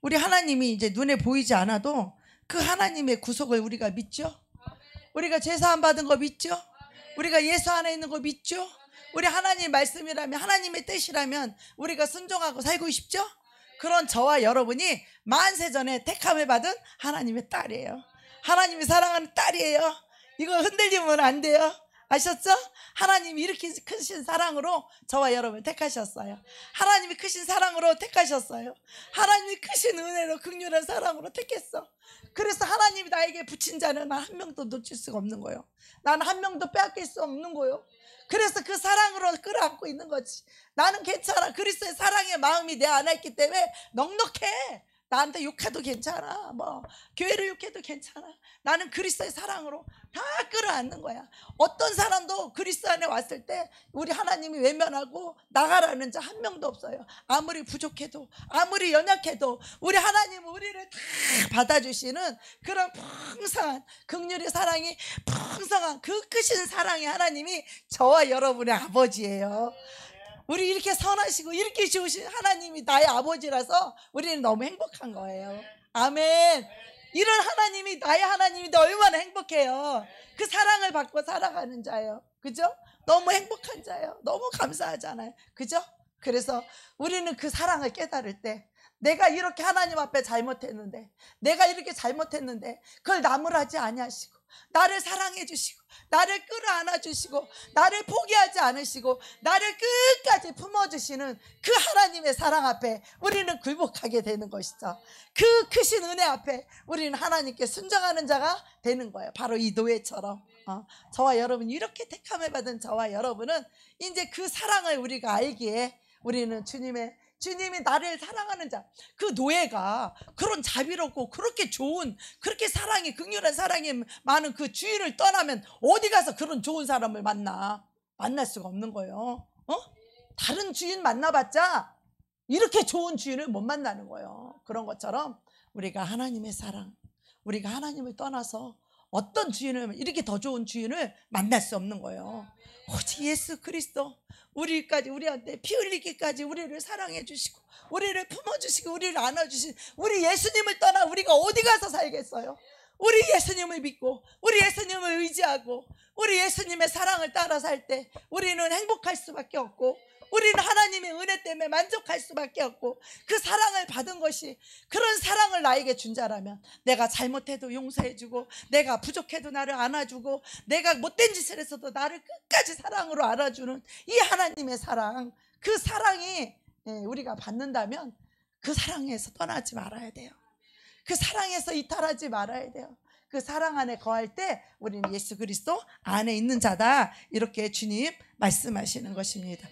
S1: 우리 하나님이 이제 눈에 보이지 않아도 그 하나님의 구속을 우리가 믿죠? 우리가 제사함 받은 거 믿죠? 우리가 예수 안에 있는 거 믿죠? 우리 하나님 말씀이라면, 하나님의 뜻이라면 우리가 순종하고 살고 싶죠? 그런 저와 여러분이 만세전에 택함을 받은 하나님의 딸이에요. 하나님이 사랑하는 딸이에요. 이거 흔들리면 안 돼요. 아셨죠? 하나님이 이렇게 크신 사랑으로 저와 여러분을 택하셨어요. 하나님이 크신 사랑으로 택하셨어요. 하나님이 크신 은혜로, 긍휼한 사랑으로 택했어. 그래서 하나님이 나에게 붙인 자는 난 한 명도 놓칠 수가 없는 거예요. 나는 한 명도 빼앗길 수 없는 거예요. 그래서 그 사랑으로 끌어안고 있는 거지. 나는 괜찮아. 그리스도의 사랑의 마음이 내 안에 있기 때문에 넉넉해. 나한테 욕해도 괜찮아. 뭐 교회를 욕해도 괜찮아. 나는 그리스도의 사랑으로 다 끌어안는 거야. 어떤 사람도 그리스도 안에 왔을 때 우리 하나님이 외면하고 나가라는 자 한 명도 없어요. 아무리 부족해도, 아무리 연약해도 우리 하나님은 우리를 다 받아주시는 그런 풍성한 긍휼의 사랑이, 풍성한 그 크신 사랑의 하나님이 저와 여러분의 아버지예요. 우리 이렇게 선하시고 이렇게 좋으신 하나님이 나의 아버지라서 우리는 너무 행복한 거예요. 아멘. 이런 하나님이, 나의 하나님이 얼마나 행복해요. 그 사랑을 받고 살아가는 자예요. 그죠? 너무 행복한 자예요. 너무 감사하잖아요. 그죠? 그래서 우리는 그 사랑을 깨달을 때, 내가 이렇게 하나님 앞에 잘못했는데, 내가 이렇게 잘못했는데 그걸 나무라지 아니하시고 나를 사랑해 주시고 나를 끌어안아 주시고 나를 포기하지 않으시고 나를 끝까지 품어주시는 그 하나님의 사랑 앞에 우리는 굴복하게 되는 것이죠. 그 크신 은혜 앞에 우리는 하나님께 순종하는 자가 되는 거예요. 바로 이 노예처럼. 저와 여러분이 이렇게 택함을 받은 저와 여러분은 이제 그 사랑을 우리가 알기에 우리는 주님이 나를 사랑하는 자, 그 노예가 그런 자비롭고 그렇게 좋은, 그렇게 사랑이, 긍휼한 사랑이 많은 그 주인을 떠나면 어디 가서 그런 좋은 사람을 만날 수가 없는 거예요. 다른 주인 만나봤자 이렇게 좋은 주인을 못 만나는 거예요. 그런 것처럼 우리가 하나님의 사랑, 우리가 하나님을 떠나서 어떤 주인을, 이렇게 더 좋은 주인을 만날 수 없는 거예요. 오직 예수 그리스도, 우리한테 피 흘리기까지 우리를 사랑해 주시고 우리를 품어주시고 우리를 안아주신 우리 예수님을 떠나 우리가 어디 가서 살겠어요? 우리 예수님을 믿고 우리 예수님을 의지하고 우리 예수님의 사랑을 따라 살 때 우리는 행복할 수밖에 없고, 우리는 하나님의 은혜 때문에 만족할 수밖에 없고, 그 사랑을 받은 것이, 그런 사랑을 나에게 준 자라면 내가 잘못해도 용서해주고, 내가 부족해도 나를 안아주고, 내가 못된 짓을 했어도 나를 끝까지 사랑으로 알아주는 이 하나님의 사랑, 그 사랑이 우리가 받는다면 그 사랑에서 떠나지 말아야 돼요. 그 사랑에서 이탈하지 말아야 돼요. 그 사랑 안에 거할 때 우리는 예수 그리스도 안에 있는 자다, 이렇게 주님 말씀하시는 것입니다.